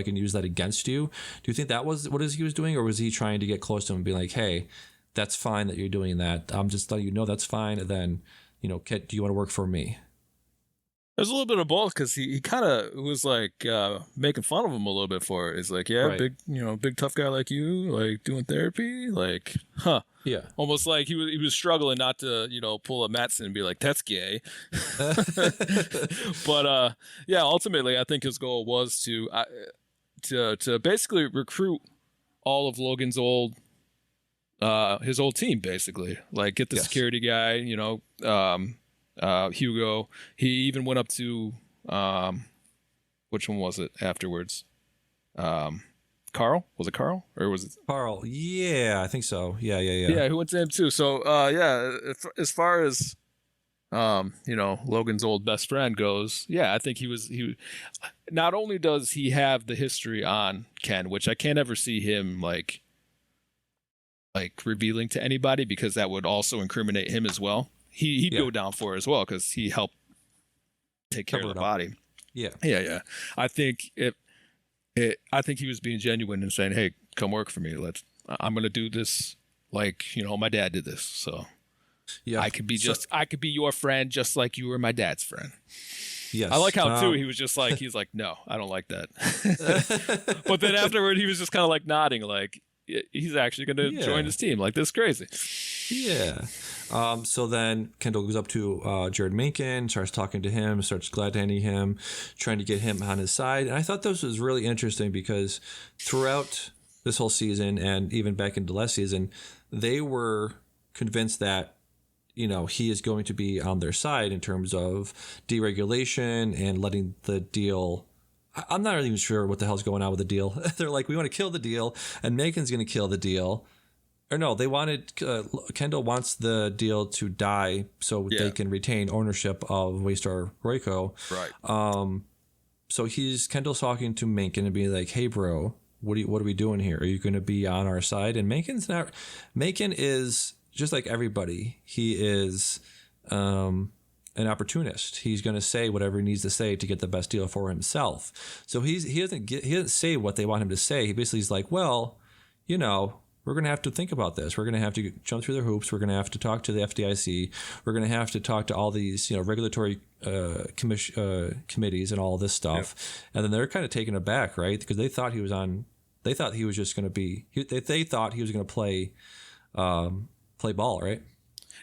can use that against you. Do you think that was what he was doing? Or was he trying to get close to him and be like, hey, that's fine that you're doing that. I'm just letting you know that's fine. And then, do you want to work for me? There's a little bit of both because he kind of was like making fun of him a little bit for it. It's like, yeah, right. big tough guy like you, like doing therapy, like, huh? Yeah, almost like he was struggling not to pull a Matson and be like that's gay. But yeah, ultimately I think his goal was to basically recruit all of Logan's his old team, basically, like get the security guy, Hugo. He even went up to which one was it afterwards? Carl? Was it Carl? Or was it Carl? Yeah, I think so. Yeah. Yeah, he went to him too. So yeah, as far as Logan's old best friend goes, yeah, I think he not only does he have the history on Ken, which I can't ever see him like revealing to anybody because that would also incriminate him as well. He'd go down for it as well because he helped take care of the body. Yeah. I think I think he was being genuine and saying, "Hey, come work for me. I'm going to do this like my dad did this." So yeah, I could be your friend just like you were my dad's friend. Yes. I like how too he was just like he's like, "No, I don't like that." But then afterward, he was just kind of like nodding, like he's actually going to join his team. Like, this is crazy. Yeah. So then Kendall goes up to Jared Mencken, starts talking to him, starts glad-handing him, trying to get him on his side. And I thought this was really interesting because throughout this whole season and even back into last season, they were convinced that he is going to be on their side in terms of deregulation and letting the deal. I'm not even sure what the hell's going on with the deal. They're like, we want to kill the deal, and Megan's going to kill the deal. Or no, they wanted Kendall wants the deal to die so they can retain ownership of Waystar Royco. Right. So Kendall's talking to Mencken and being like, "Hey, bro, what are we doing here? Are you going to be on our side?" And Mencken is just like everybody. He is an opportunist. He's going to say whatever he needs to say to get the best deal for himself. So he doesn't say what they want him to say. He basically is like, well, we're going to have to think about this. We're going to have to jump through the hoops. We're going to have to talk to the FDIC. We're going to have to talk to all these, regulatory committees and all this stuff. Yep. And then they're kind of taken aback, right? Because they thought he was just going to be. They thought he was going to play ball, right?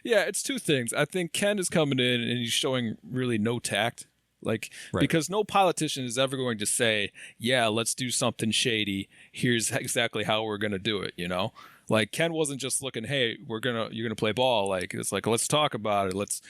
Yeah, it's two things. I think Ken is coming in and he's showing really no tact. Because no politician is ever going to say, yeah, let's do something shady. Here's exactly how we're going to do it. Like Ken wasn't just looking, hey, you're going to play ball. Like, it's like, let's talk about it. Let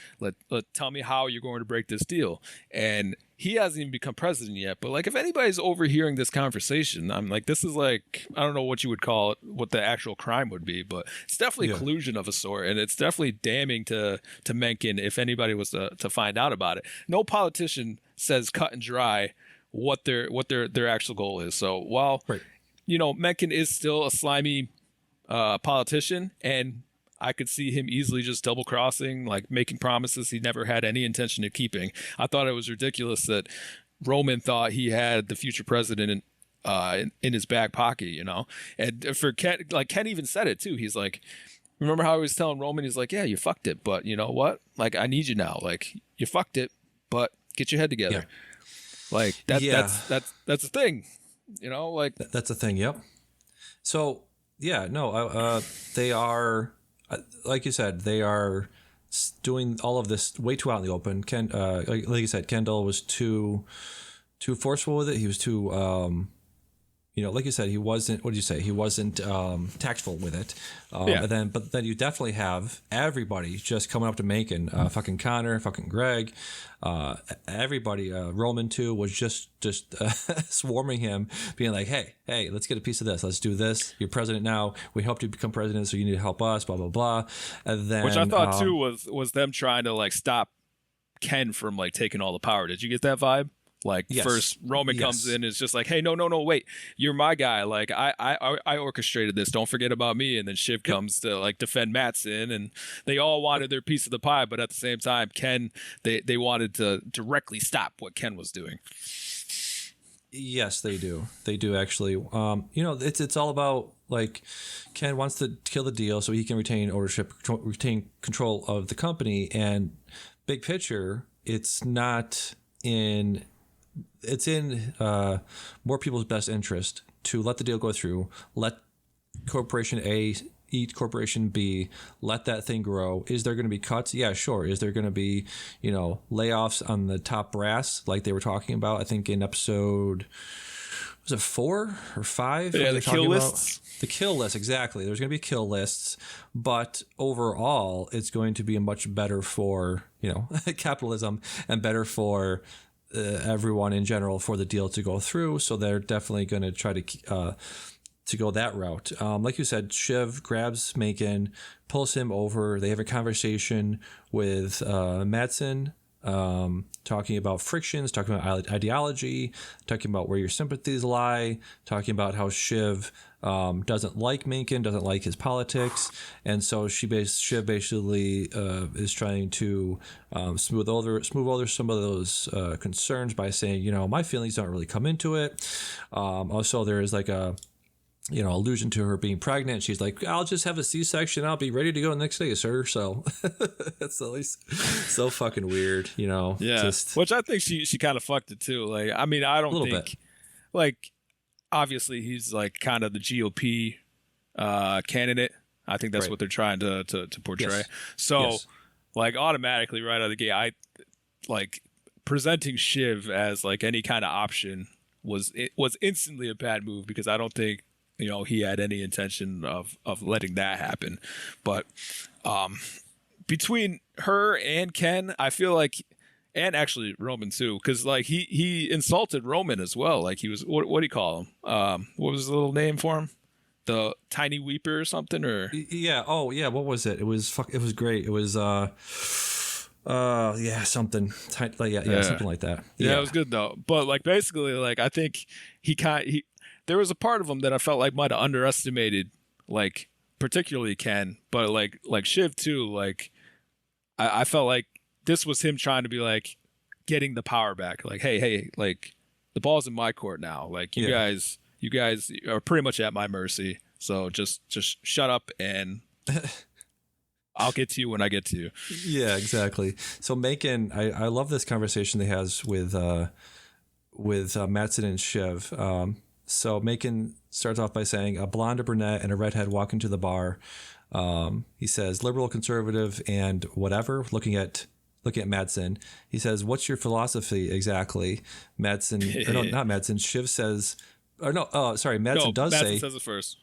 tell me how you're going to break this deal. And he hasn't even become president yet. But like, if anybody's overhearing this conversation, I'm like, this is like, I don't know what you would call it, what the actual crime would be, but it's definitely collusion of a sort. And it's definitely damning to Mencken if anybody was to find out about it. No politician says cut and dry what their actual goal is. So while, Mencken is still a slimy politician, and I could see him easily just double crossing, like making promises he never had any intention of keeping. I thought it was ridiculous that Roman thought he had the future president in his back pocket, And for Ken, like Ken even said it too. He's like, remember how he was telling Roman? He's like, yeah, you fucked it, but you know what? Like, I need you now. Like, you fucked it, but get your head together. Yeah. Like that's the thing, Like that's the thing. Yep. So. Yeah, no, they are, like you said, they are doing all of this way too out in the open. Like you said, Kendall was too forceful with it. He was too, like you said, he wasn't. What did you say? He wasn't tactful with it. But then you definitely have everybody just coming up to Macon. Fucking Connor, fucking Greg, everybody. Roman too was just swarming him, being like, hey, let's get a piece of this. Let's do this. You're president now. We helped you become president, so you need to help us. Blah blah blah. And then, which I thought too was them trying to like stop Ken from like taking all the power. Did you get that vibe? Like yes. First Roman comes in, it's just like, hey, no, wait, you're my guy. Like I orchestrated this. Don't forget about me. And then Shiv comes to like defend Mattson, and they all wanted their piece of the pie, but at the same time, Ken, they wanted to directly stop what Ken was doing. Yes, they do. They do actually. It's all about like Ken wants to kill the deal so he can retain ownership, retain control of the company. And big picture, it's in more people's best interest to let the deal go through, let Corporation A eat Corporation B, let that thing grow. Is there going to be cuts? Yeah, sure. Is there going to be, layoffs on the top brass like they were talking about? I think in episode, was it 4 or 5? Yeah, the kill lists. The kill list, exactly. There's going to be kill lists, but overall, it's going to be much better for, capitalism and better for everyone in general for the deal to go through. So they're definitely going to try to go that route. Like you said, Shiv grabs Macon, pulls him over. They have a conversation with Mattson, talking about frictions, talking about ideology, talking about where your sympathies lie, talking about how Shiv doesn't like Macon, doesn't like his politics, and so Shiv basically is trying to smooth over some of those concerns by saying, my feelings don't really come into it. Also, there is like a allusion to her being pregnant. She's like, I'll just have a C-section. I'll be ready to go the next day, sir. So it's always so fucking weird, Yeah. Which I think she kind of fucked it too. Like, I mean, I don't think, like, obviously he's like kind of the GOP candidate. I think that's what they're trying to portray. Yes. So, like, automatically right out of the gate, I like presenting Shiv as like any kind of option was instantly a bad move, because I don't think he had any intention of letting that happen. But between her and Ken, I feel like, and actually Roman too, because like he insulted Roman as well. Like he was, what do you call him? What was the little name for him? The Tiny Weeper or something? Or yeah, oh yeah, what was it? It was great. It was something something like that. Yeah, it was good though. But like basically, like I think there was a part of him that I felt like might have underestimated, like particularly Ken, but like Shiv too. Like I felt like this was him trying to be like getting the power back. Like, hey, like the ball's in my court now. Like you guys are pretty much at my mercy. So just shut up and I'll get to you when I get to you. Yeah, exactly. So Macon, I love this conversation they has with Mattson and Shiv. So Macon starts off by saying, a blonde, a brunette, and a redhead walk into the bar. He says, liberal, conservative, and whatever, looking at Mattson. He says, what's your philosophy exactly? Mattson, or no, not Mattson. Shiv says, or no, oh, sorry, Mattson Mattson says it first.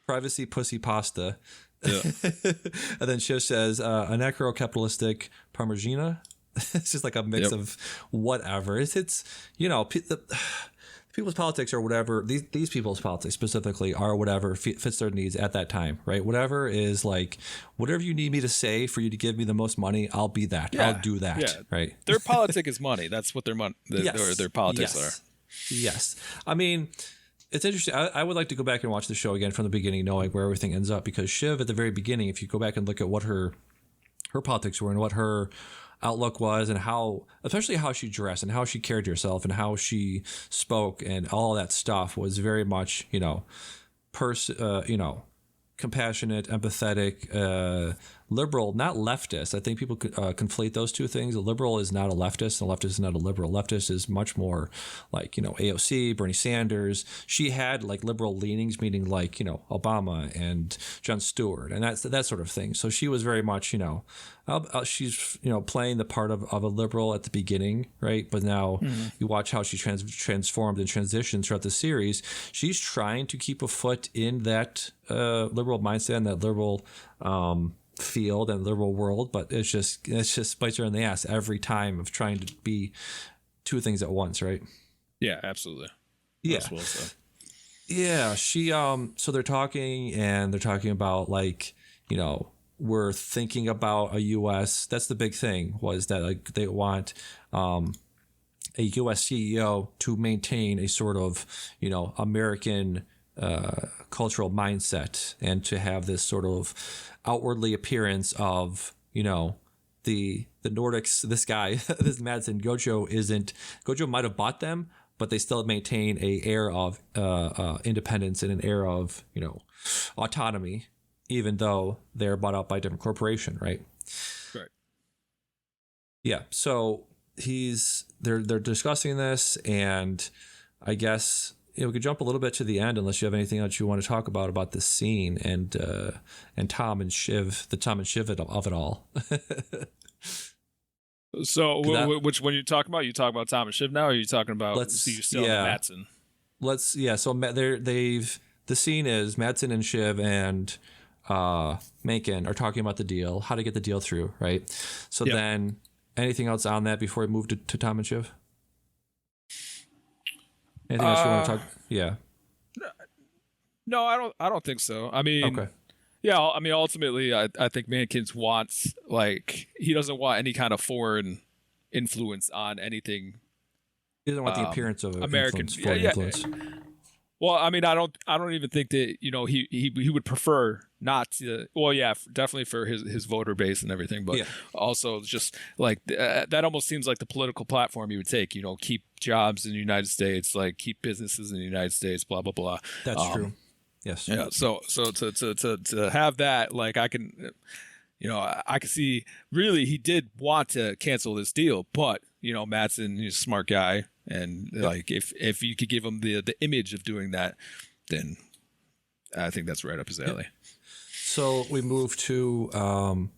Privacy, pussy, pasta. Yeah. And then Shiv says, anarcho-capitalistic Parmigiana. It's just like a mix of whatever. It's people's politics or whatever, these people's politics specifically are whatever fits their needs at that time, right? Whatever is like, whatever you need me to say for you to give me the most money, I'll be that. Yeah. I'll do that, right? Their politic is money. That's what their politics are. Yes. I mean, it's interesting. I would like to go back and watch the show again from the beginning, knowing where everything ends up, because Shiv at the very beginning, if you go back and look at what her politics were and what her outlook was, and especially how she dressed and how she cared to herself and how she spoke and all that stuff was very much, compassionate, empathetic, liberal, not leftist. I think people conflate those two things. A liberal is not a leftist, and a leftist is not a liberal. Leftist is much more like, AOC, Bernie Sanders. She had like liberal leanings, meaning like, Obama and Jon Stewart and that sort of thing. So she was very much, she's, playing the part of a liberal at the beginning, right? But now you watch how she transformed and transitioned throughout the series. She's trying to keep a foot in that liberal mindset and that liberal field and liberal world, but it's just bites her in the ass every time of trying to be two things at once, right? Yeah, absolutely. Yeah. Well said. Yeah, she so they're talking about like, we're thinking about a US, that's the big thing, was that like they want a US CEO to maintain a sort of, American cultural mindset and to have this sort of outwardly appearance of, the Nordics, this guy, this Madsen, Gojo might have bought them, but they still maintain a air of independence and an air of, autonomy, even though they're bought out by a different corporation, right? Right. Yeah. So they're discussing this, and I guess we could jump a little bit to the end, unless you have anything else you want to talk about this scene and Tom and Shiv, the Tom and Shiv of it all. So, which one you talking about? You talking about Tom and Shiv now, or are you talking about? So you're still on Madsen. So the scene is Madsen and Shiv and Mencken are talking about the deal, how to get the deal through, right? So then, anything else on that before we move to Tom and Shiv? Anything else you want to talk? Yeah. No, I don't think so. I mean, okay. Yeah, I mean, ultimately, I think Mankins wants, like, he doesn't want any kind of foreign influence on anything. He doesn't want the appearance of American influence. Well, I mean, I don't even think that he would prefer not to. Well, yeah, definitely for his voter base and everything, but also just like that almost seems like the political platform he would take. Keep jobs in the United States, like keep businesses in the United States, blah blah blah. That's true. Yes. Yeah. So to have that, like, I can, I can see really he did want to cancel this deal, but Madsen, he's a smart guy. And like, if you could give him the image of doing that, then I think that's right up his alley. So we move to Tom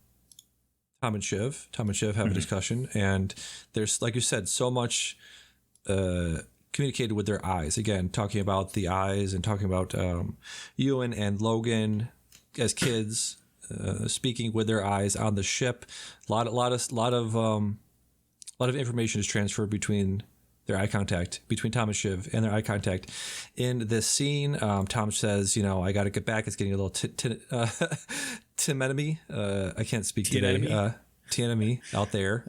and Shiv. Tom and Shiv have a discussion, and there's, like you said, so much communicated with their eyes. Again, talking about the eyes and talking about Ewan and Logan as kids, speaking with their eyes on the ship. A lot of information is transferred between their eye contact, between Tom and Shiv and their eye contact. In this scene, Tom says, I got to get back. It's getting a little Timenemy. I can't speak today. Tiananmen out there.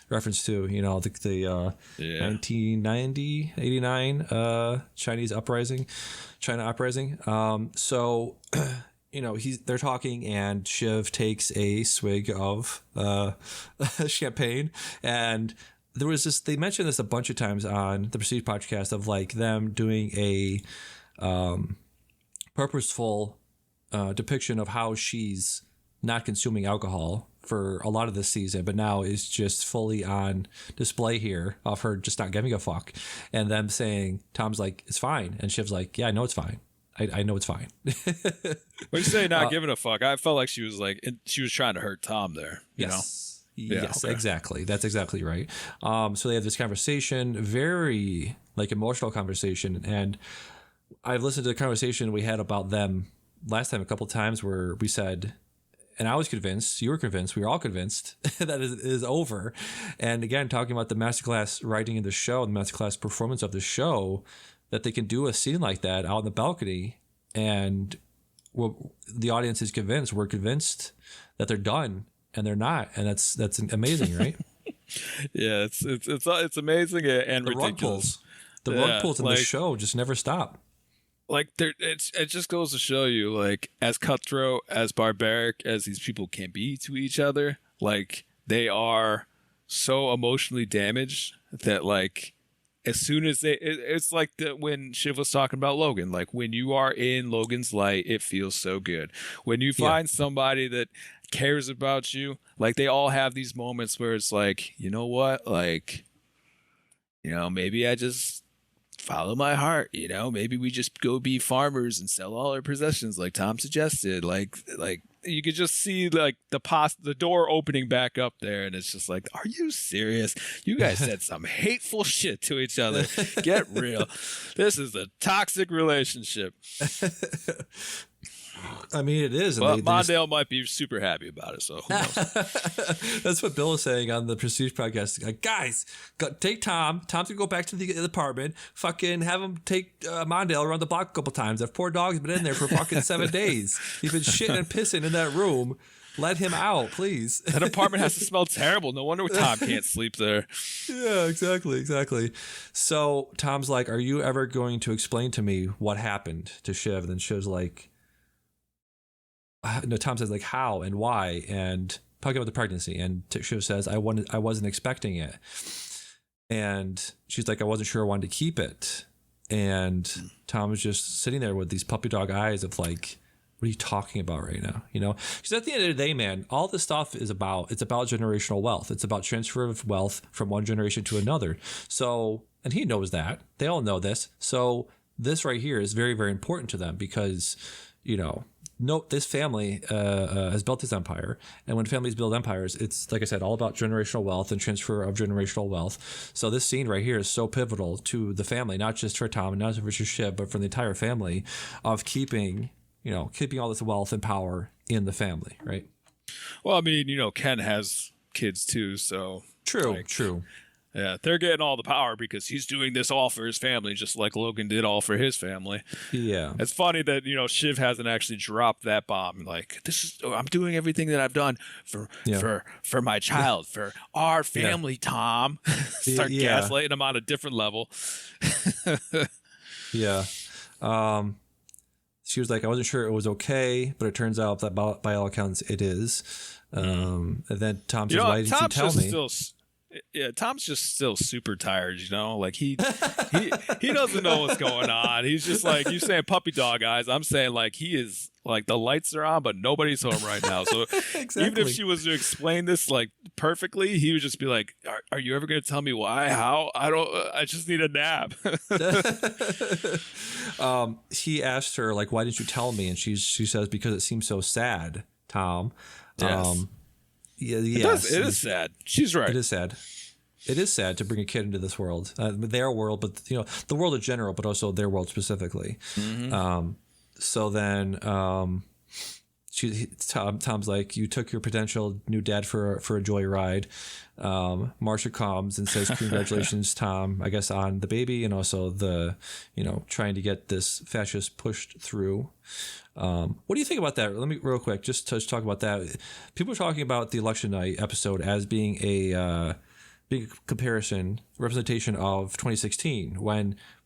Reference to, the 1990, 89 China uprising. So, they're talking, and Shiv takes a swig of champagne, and there was this, they mentioned this a bunch of times on the Prestige podcast of like them doing a purposeful depiction of how she's not consuming alcohol for a lot of this season, but now is just fully on display here of her just not giving a fuck. And them saying, Tom's like, it's fine. And Shiv's like, yeah, I know it's fine. I know it's fine. When you say not giving a fuck, I felt like she was trying to hurt Tom there. Yes, okay. Exactly. That's exactly right. So they have this conversation, very like emotional conversation. And I've listened to the conversation we had about them last time a couple of times where we said, and I was convinced, you were convinced, we were all convinced that it is over. And again, talking about the masterclass writing in the show, the masterclass performance of the show, that they can do a scene like that out on the balcony, and the audience is convinced, we're convinced that they're done. And they're not, and that's amazing, right? Yeah, it's amazing and the ridiculous. The rug pulls in the show just never stop. Like it just goes to show you, like, as cutthroat, as barbaric as these people can be to each other, like, they are so emotionally damaged that, like, as soon as it's like when Shiv was talking about Logan, like when you are in Logan's light, it feels so good. When you find somebody that cares about you, like they all have these moments where it's like, you know what, like, you know, maybe I just follow my heart, you know, maybe we just go be farmers and sell all our possessions like Tom suggested. Like you could just see like the door opening back up there, and it's just like, are you serious? You guys said some hateful shit to each other. Get real. This is a toxic relationship. I mean, it is. Well, Mondale might be super happy about it, so who knows? That's what Bill was saying on the Prestige podcast. Like, guys, take Tom. Tom's gonna go back to the apartment. Fucking have him take Mondale around the block a couple times. That poor dog's been in there for fucking 7 days. He's been shitting and pissing in that room. Let him out, please. That apartment has to smell terrible. No wonder Tom can't sleep there. Yeah, exactly. So Tom's like, are you ever going to explain to me what happened to Shiv? And then Shiv's like, no, Tom says like how and why, and talking about the pregnancy, and Shiv says I wasn't expecting it, and she's like, I wasn't sure I wanted to keep it, and Tom was just sitting there with these puppy dog eyes of like, what are you talking about right now? You know, because at the end of the day, man, all this stuff is about generational wealth. It's about transfer of wealth from one generation to another. So, and he knows that. They all know this. So this right here is very, very important to them because, you know, this family has built this empire, and when families build empires, it's, like I said, all about generational wealth and transfer of generational wealth. So this scene right here is so pivotal to the family, not just for Tom and not just for Shiv, but for the entire family, of keeping all this wealth and power in the family, right? Well, I mean, you know, Ken has kids too, so true. Yeah, they're getting all the power because he's doing this all for his family, just like Logan did all for his family. Yeah. It's funny that, you know, Shiv hasn't actually dropped that bomb. Like, I'm doing everything that I've done for my child, for our family, Tom. Start gaslighting him on a different level. Yeah. She was like, I wasn't sure it was okay, but it turns out that by all accounts it is. And then Tom says, why didn't you tell me? Tom's just still super tired, you know, like he doesn't know what's going on. He's just like, you saying puppy dog eyes, I'm saying like he is like the lights are on but nobody's home right now. So exactly. Even if she was to explain this like perfectly, he would just be like, are you ever going to tell me why, how? I just need a nap. He asked her like, why didn't you tell me? And she says, because it seems so sad, Tom. Yes. Yeah, it is sad. She's right. It is sad. It is sad to bring a kid into this world, their world, but you know, the world in general, but also their world specifically. Mm-hmm. So then, Tom's like, you took your potential new dad for a joyride. Marcia comes and says, congratulations, Tom, I guess, on the baby, and also the, you know, trying to get this fascist pushed through. What do you think about that? Let me real quick just to talk about that. People are talking about the election night episode as being a big representation of 2016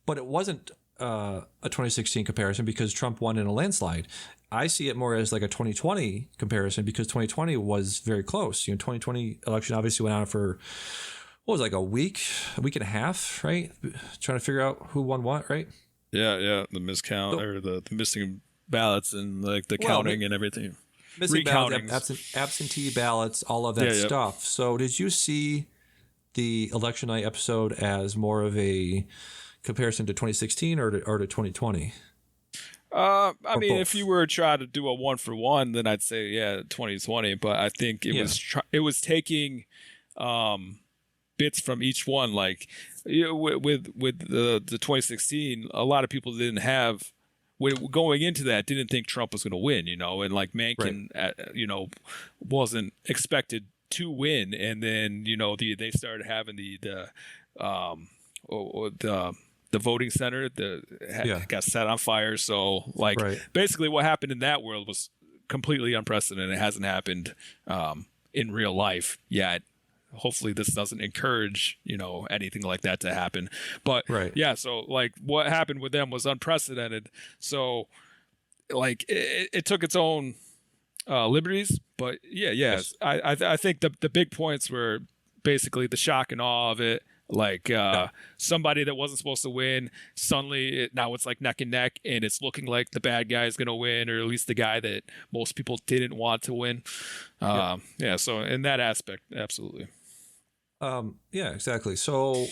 but it wasn't a 2016 comparison because Trump won in a landslide. I see it more as like a 2020 comparison because 2020 was very close. You know, 2020 election obviously went on for what was it, like a week and a half, right? Trying to figure out who won what, right? Yeah, the miscount or the missing ballots and like the counting and everything. Missing ballots, absentee ballots, all of that stuff. So did you see the election night episode as more of a comparison to 2016 or to 2020? I mean, both? If you were to try to do a 1-for-1, then I'd say 2020. But I think it was taking bits from each one. Like, you know, with the 2016, a lot of people didn't have. Going into that, didn't think Trump was going to win, you know, and like Mencken, you know, wasn't expected to win, and then you know they started having the voting center got set on fire. So like basically what happened in that world was completely unprecedented. It hasn't happened in real life yet. Hopefully this doesn't encourage, you know, anything like that to happen. But so like what happened with them was unprecedented. So like it took its own liberties. But yes. I think the big points were basically the shock and awe of it. Like somebody that wasn't supposed to win, suddenly now it's like neck and neck, and it's looking like the bad guy is going to win, or at least the guy that most people didn't want to win. Yeah, so in that aspect, absolutely. Yeah, exactly. So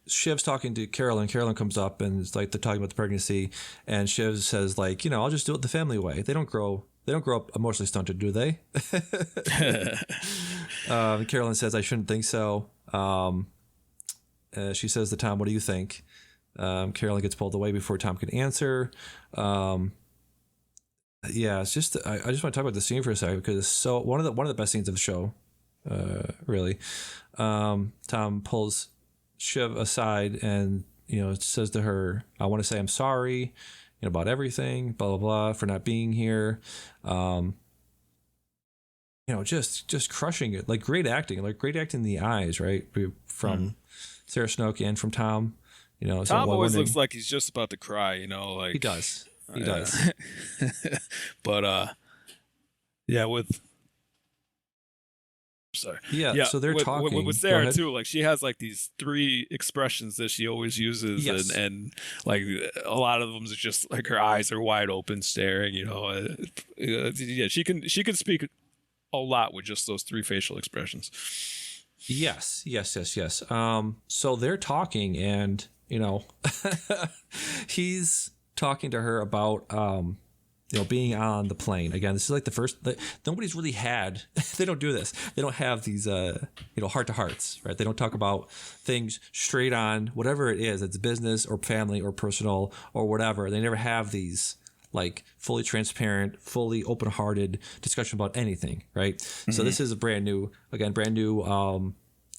Shiv's talking to Carolyn. Carolyn comes up and it's like they're talking about the pregnancy, and Shiv says like, I'll just do it the family way. They don't grow up emotionally stunted, do they? Carolyn says I shouldn't think so. She says to Tom, what do you think? Carolyn gets pulled away before Tom can answer. Yeah, it's just I just want to talk about the scene for a second because it's so one of the best scenes of the show. Really, Tom pulls Shiv aside and says to her, "I want to say I'm sorry, about everything, blah blah blah, for not being here." Just crushing it, like great acting in the eyes, right? From Sarah Snook and from Tom. Tom always looks like he's just about to cry. Like he does. He does. But yeah, with. Sorry. Yeah, so they're talking with Sarah too. Like she has like these 3 expressions that she always uses, yes. and like a lot of them is just like her eyes are wide open, staring. Yeah, she can speak a lot with just those 3 facial expressions. Yes. So they're talking, and he's talking to her about being on the plane. Again, this is like the first, nobody's really had, they don't do this. They don't have these, heart to hearts, right? They don't talk about things straight on, whatever it is, it's business or family or personal or whatever. They never have these like fully transparent, fully open-hearted discussion about anything, right? Mm-hmm. So this is a brand new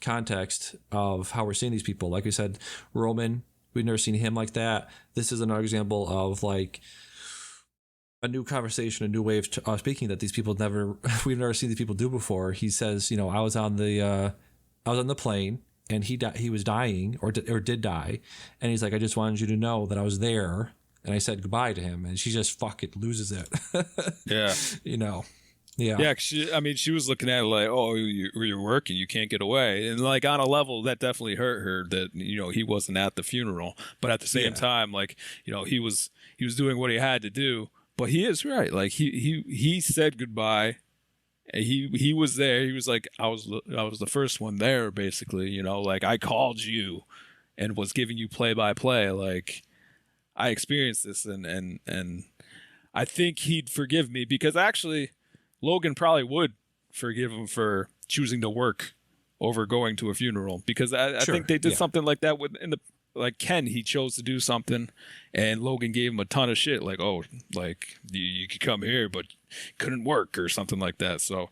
context of how we're seeing these people. Like we said, Roman, we've never seen him like that. This is another example of like a new conversation, a new way of speaking that these people we've never seen these people do before. He says, I was on the plane and he was dying or did die. And he's like, I just wanted you to know that I was there. And I said goodbye to him, and she just loses it. Yeah. Yeah. Yeah. She was looking at it like, oh, you're working, you can't get away. And like on a level that definitely hurt her that, he wasn't at the funeral, but at the same time, like, he was doing what he had to do. But he is right. Like he said goodbye. He was there. He was like, I was the first one there, basically. Like I called you, and was giving you play by play. Like I experienced this, and I think he'd forgive me because actually, Logan probably would forgive him for choosing to work over going to a funeral because I think they did something like that like Ken, he chose to do something, and Logan gave him a ton of shit. Like, oh, like you could come here, but couldn't work or something like that. So,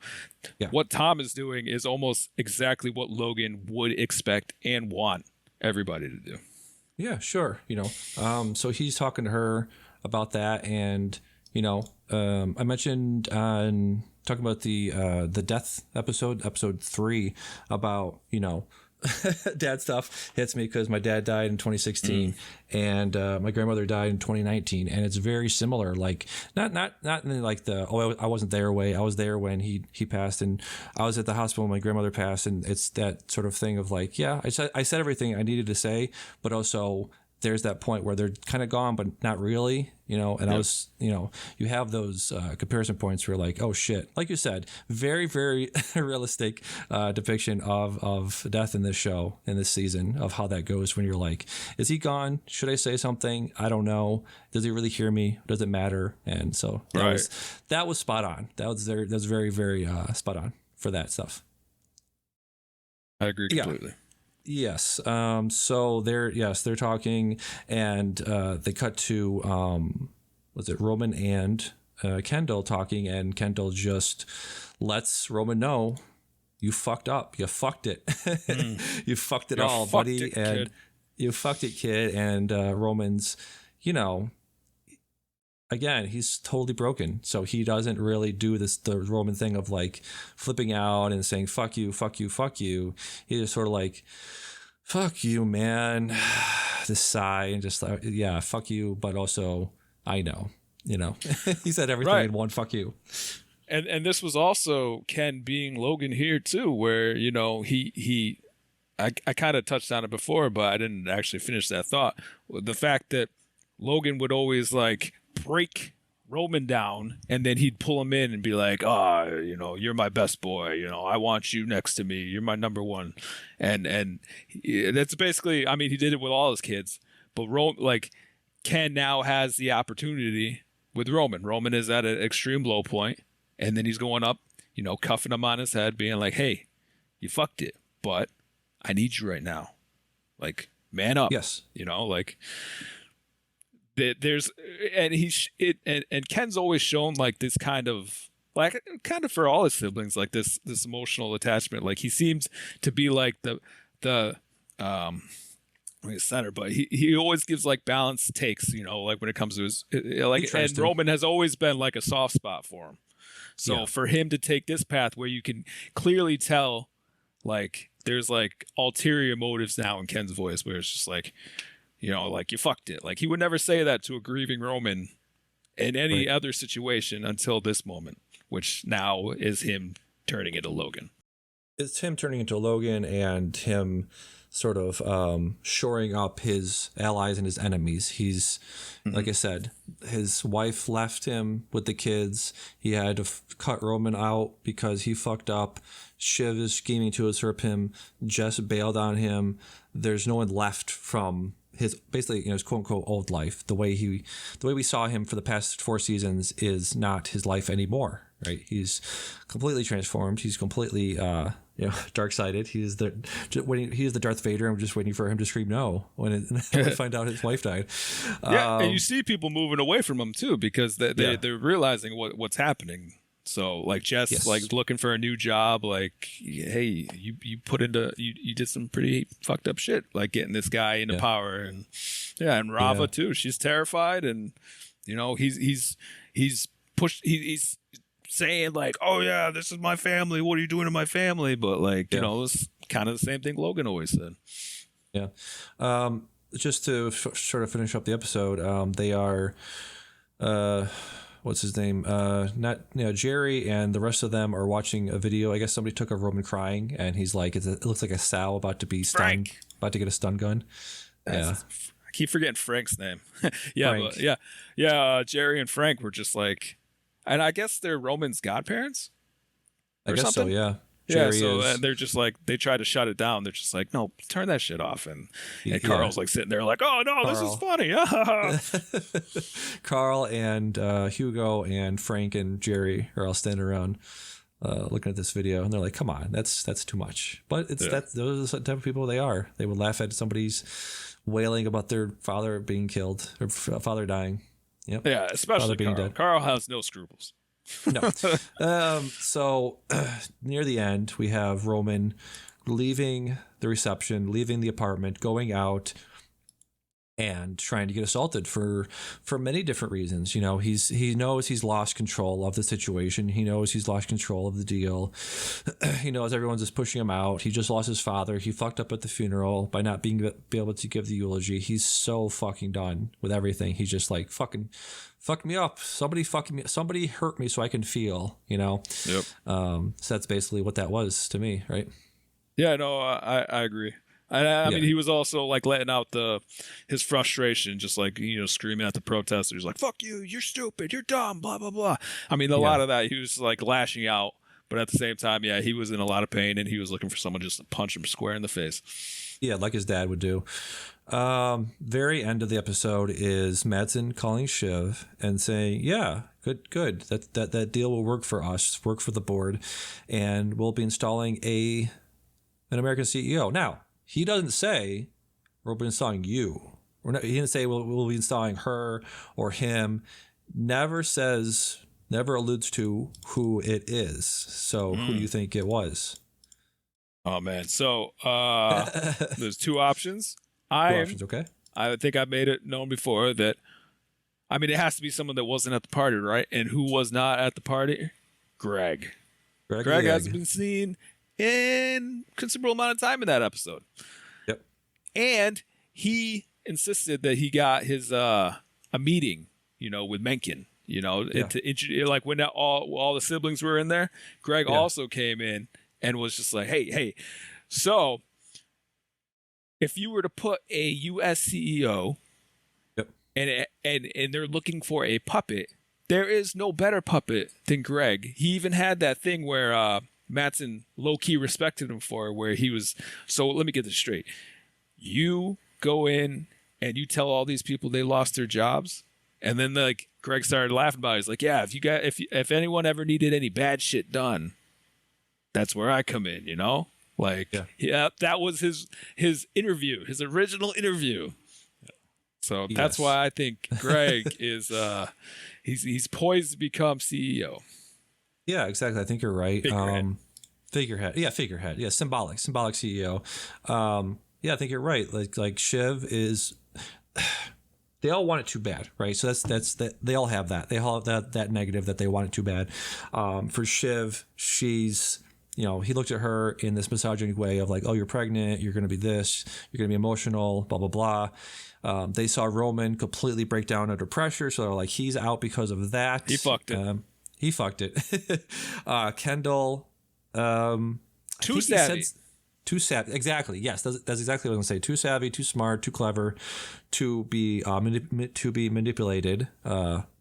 what Tom is doing is almost exactly what Logan would expect and want everybody to do. Yeah, sure. So he's talking to her about that, and I mentioned talking about the death episode 3 about dad stuff hits me because my dad died in 2016 and my grandmother died in 2019, and it's very similar. Like not in like the I wasn't there way. I was there when he passed, and I was at the hospital when my grandmother passed, and it's that sort of thing of like, I said everything I needed to say, but also there's that point where they're kind of gone, but not really, and I was, you have those comparison points where like, oh shit, like you said, very, very realistic depiction of death in this show, in this season, of how that goes when you're like, is he gone? Should I say something? I don't know. Does he really hear me? Does it matter? And so that was spot on. That was very, very spot on for that stuff. I agree completely. Yeah. Yes. So they're talking, and they cut to was it Roman and Kendall talking, and Kendall just lets Roman know, you fucked up, you fucked it, you fucked it all, buddy, and you fucked it, kid. And Roman's, again, he's totally broken. So he doesn't really do the Roman thing of like flipping out and saying, fuck you, fuck you, fuck you. He's just sort of like, fuck you, man. This sigh and just like, yeah, fuck you. But also, I know, he said everything in one fuck you. And this was also Ken being Logan here too, where, he I kind of touched on it before, but I didn't actually finish that thought. The fact that Logan would always like break Roman down, and then he'd pull him in and be like, "Oh, you're my best boy. I want you next to me. You're my number one." And that's basically, I mean, he did it with all his kids, but Ken now has the opportunity with Roman. Roman is at an extreme low point, and then he's going up, cuffing him on his head, being like, "Hey, you fucked it, but I need you right now. Like, man up." Yes. There's and Ken's always shown like this kind of for all his siblings, like this emotional attachment. Like he seems to be like the center, but he always gives like balanced takes, like when it comes to his and Roman has always been like a soft spot for him. So for him to take this path where you can clearly tell like there's like ulterior motives now in Ken's voice, where it's just like, like you fucked it. Like he would never say that to a grieving Roman in any other situation until this moment, which now is him turning into Logan. It's him turning into Logan and him sort of shoring up his allies and his enemies. He's, like I said, his wife left him with the kids. He had to cut Roman out because he fucked up. Shiv is scheming to usurp him. Jess bailed on him. There's no one left from his basically his quote unquote old life. The way we saw him for the past 4 seasons is not his life anymore, right? He's completely transformed. He's completely dark-sided. He is the Darth Vader. I'm just waiting for him to scream no when we find out his wife died. And you see people moving away from him too, because they're realizing what's happening. So like Jess, like looking for a new job, like, hey, you did some pretty fucked up shit, like getting this guy into power, and Rava too. She's terrified, and he's saying like, oh yeah, this is my family. What are you doing to my family? But like, it's kind of the same thing Logan always said. Yeah. Just to sort of finish up the episode, they are, what's his name? Jerry and the rest of them are watching a video. I guess somebody took a Roman crying, and he's like, it looks like a sow about to be stunned, about to get a stun gun. I keep forgetting Frank's name. Frank. Jerry and Frank were just like, and I guess they're Roman's godparents. I guess something? so. Yeah. Yeah, Jerry so is. and they're just like, they try to shut it down. They're just like, no, turn that shit off. And Carl's like sitting there like, oh no, this is funny. Carl and Hugo and Frank and Jerry are all standing around looking at this video, and they're like, come on, that's too much. But those are the type of people they are. They would laugh at somebody's wailing about their father being killed or father dying. Yep. Yeah, especially being Carl. dead. Carl has no scruples. No. So near the end, we have Roman leaving the reception, leaving the apartment, going out and trying to get assaulted for many different reasons. He knows he's lost control of the situation. He knows he's lost control of the deal. He knows everyone's just pushing him out. He just lost his father. He fucked up at the funeral by not be able to give the eulogy. He's so fucking done with everything. He's just like, fuck me up. Somebody hurt me so I can feel, Yep. So that's basically what that was to me, right? Yeah, no, I agree. I mean, he was also like letting out his frustration, just like, screaming at the protesters, like, fuck you, you're stupid, you're dumb, blah, blah, blah. I mean, a lot of that, he was like lashing out, but at the same time, he was in a lot of pain, and he was looking for someone just to punch him square in the face. Yeah, like his dad would do. Very end of the episode is Madsen calling Shiv and saying, yeah, good. That deal will work for us, work for the board, and we'll be installing an American CEO. Now, he doesn't say we'll be installing you. He didn't say we'll be installing her or him. Never alludes to who it is. So who do you think it was? Oh man. So there's 2 options. Okay. I think I made it known before that, I mean, it has to be someone that wasn't at the party, right? And who was not at the party? Greg has been seen in considerable amount of time in that episode. Yep. And he insisted that he got his a meeting, with Mencken, like when all the siblings were in there, Greg also came in and was just like, hey, so if you were to put a U.S. CEO Yep. and they're looking for a puppet, there is no better puppet than Greg. He even had that thing where Mattson low-key respected him for, where he was, so let me get this straight. You go in and you tell all these people they lost their jobs, and then like Greg started laughing about it. He's like, yeah, if anyone ever needed any bad shit done, that's where I come in, you know? Like, yeah, that was his interview, his original interview. So that's why I think Greg is he's poised to become CEO. Yeah, exactly. I think you're right. Figurehead. Figurehead. Yeah, symbolic CEO. Yeah, I think you're right. Like Shiv is. They all want it too bad, right? So that's that. They all have that. They all have that negative that they want it too bad. For Shiv, she's. You know, he looked at her in this misogynic way of like, oh, you're pregnant, you're going to be this, you're going to be emotional, blah, blah, blah. They saw Roman completely break down under pressure. So they're like, he's out because of that. He fucked it. Kendall. Too savvy. Too savvy. Exactly. Yes, that's exactly what I'm going to say. Too savvy, too smart, too clever to be manipulated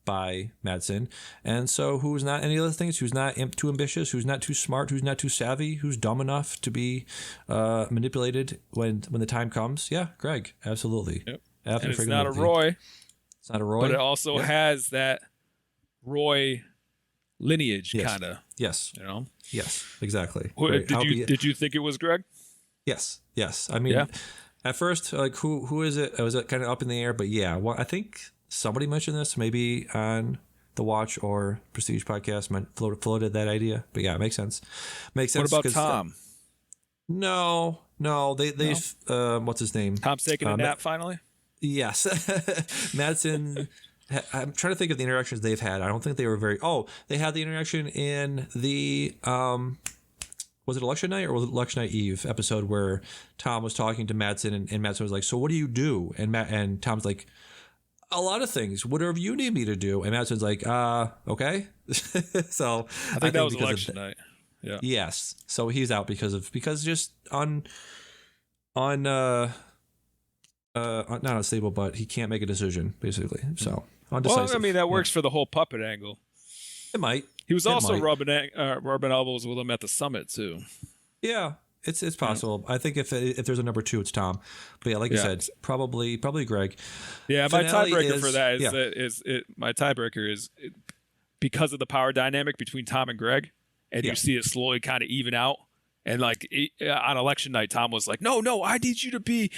by Mattson. And so who's not any other things, who's not too ambitious, who's not too smart, who's not too savvy, who's dumb enough to be manipulated when the time comes. Yeah, Greg, absolutely. Yep. And it's not a Roy. It's not a Roy. But it also has that Roy lineage, kind of. Yes. You know? Yes, exactly. Did you think it was Greg? Yes. I mean, at first, like, who is it? I was kind of up in the air, but yeah, well, I think somebody mentioned this maybe on the Watch or Prestige podcast, floated that idea. But yeah, it makes sense. Makes sense. What about Tom? No, they've what's his name? Tom's taking a nap finally? Yes. Mattson. I'm trying to think of the interactions they've had. I don't think they were very. Oh, they had the interaction in the was it election night or was it election night eve episode where Tom was talking to Mattson and Mattson was like, "So what do you do?" And Tom's like, "A lot of things. Whatever you need me to do." And Mattson's like, okay." So I think that was election night. Yeah. Yes. So he's out because just not unstable, but he can't make a decision basically. So undecisive. Well, I mean that works for the whole puppet angle. It might. He was also rubbing elbows with him at the summit too. Yeah, it's possible. I think if there's a number 2, it's Tom. But yeah, like you said, probably Greg. Yeah, my tiebreaker for that is my tiebreaker is because of the power dynamic between Tom and Greg, and you see it slowly kind of even out. And like on election night, Tom was like, "No, I need you to be."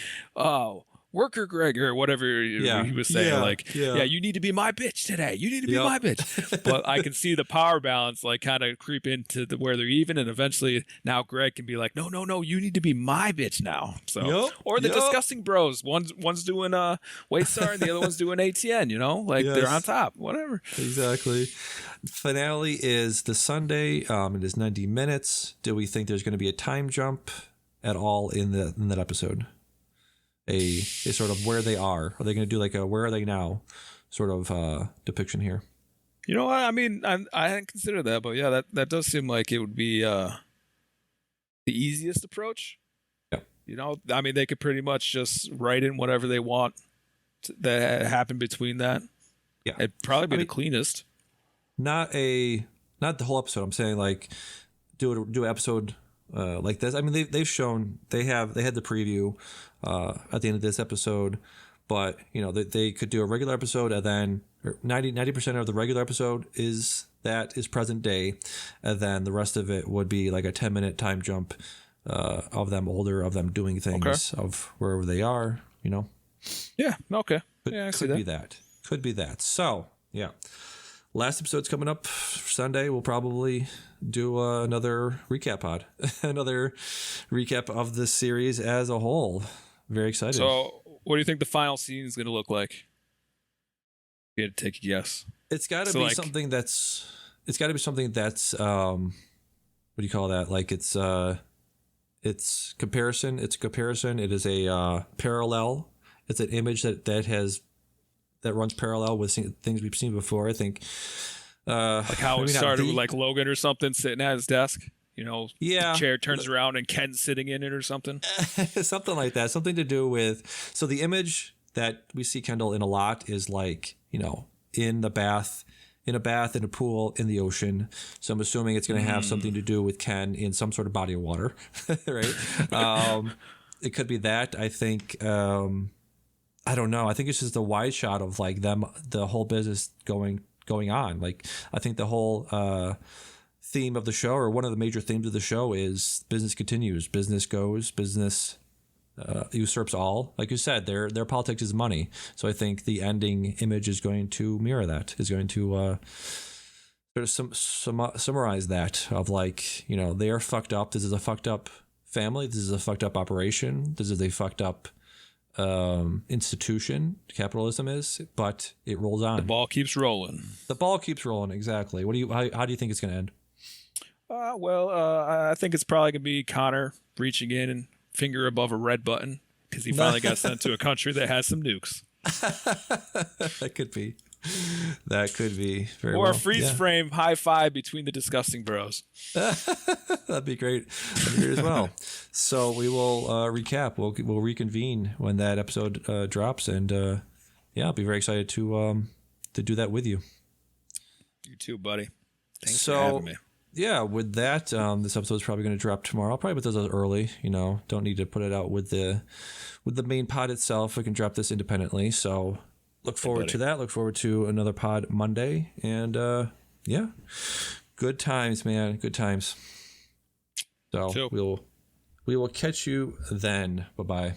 Worker Greg or whatever he was saying, you need to be my bitch today. You need to be my bitch. But I can see the power balance like kind of creep into where they're even, and eventually now Greg can be like, no, you need to be my bitch now. So or the disgusting bros. One's doing Waystar and the other one's doing ATN. You know, like they're on top. Whatever. Exactly. Finale is the Sunday. It is 90 minutes. Do we think there's going to be a time jump at all in that episode? A sort of where they are. Are they going to do like a where are they now sort of depiction here? You know what? I mean, I hadn't considered that, but yeah, that does seem like it would be the easiest approach. Yeah. You know, I mean, they could pretty much just write in whatever they want that happened between that. Yeah. It'd probably be the cleanest. Not the whole episode. I'm saying like do an episode like this. I mean, they've shown they had the preview at the end of this episode, but you know they could do a regular episode and then 90% of the regular episode is present day, and then the rest of it would be like a 10-minute time jump of them doing things of wherever they are. You know. Yeah. Okay. Could be that. So yeah. Last episode's coming up Sunday. We'll probably do another recap pod, another recap of the series as a whole. Very excited. So, what do you think the final scene is going to look like? You had to take a guess. It's got to be something that's. It's got to be something that's. What do you call that? Like it's comparison. It's a comparison. It is a parallel. It's an image that runs parallel with things we've seen before. I think. Like how it started with like Logan or something sitting at his desk. Yeah. The chair turns around and Ken's sitting in it or something. Something like that. Something to do with. So the image that we see Kendall in a lot is like, in the bath, in a pool, in the ocean. So I'm assuming it's going to have something to do with Ken in some sort of body of water, right? It could be that. I think. I don't know. I think it's just a wide shot of like the whole business going on. Like I think the whole theme of the show, or one of the major themes of the show, is business continues, business goes, business usurps all. Like you said, their politics is money. So I think the ending image is going to mirror that. Is going to sort of summarize that of like, they are fucked up. This is a fucked up family. This is a fucked up operation. This is a fucked up institution. Capitalism is, but it rolls on. The ball keeps rolling. Exactly. How do you think it's going to end? I think it's probably gonna be Connor reaching in and finger above a red button because he finally got sent to a country that has some nukes. That could be very or well. a freeze frame high five between the disgusting bros. That'd be great as well. So we will recap. We'll reconvene when that episode drops, and I'll be very excited to do that with you. You too, buddy. Thanks for having me. Yeah, with that, this episode is probably going to drop tomorrow. I'll probably put this out early. Don't need to put it out with the main pod itself. We can drop this independently. So look forward to that. Look forward to another pod Monday. And good times, man. Good times. So we will catch you then. Bye-bye.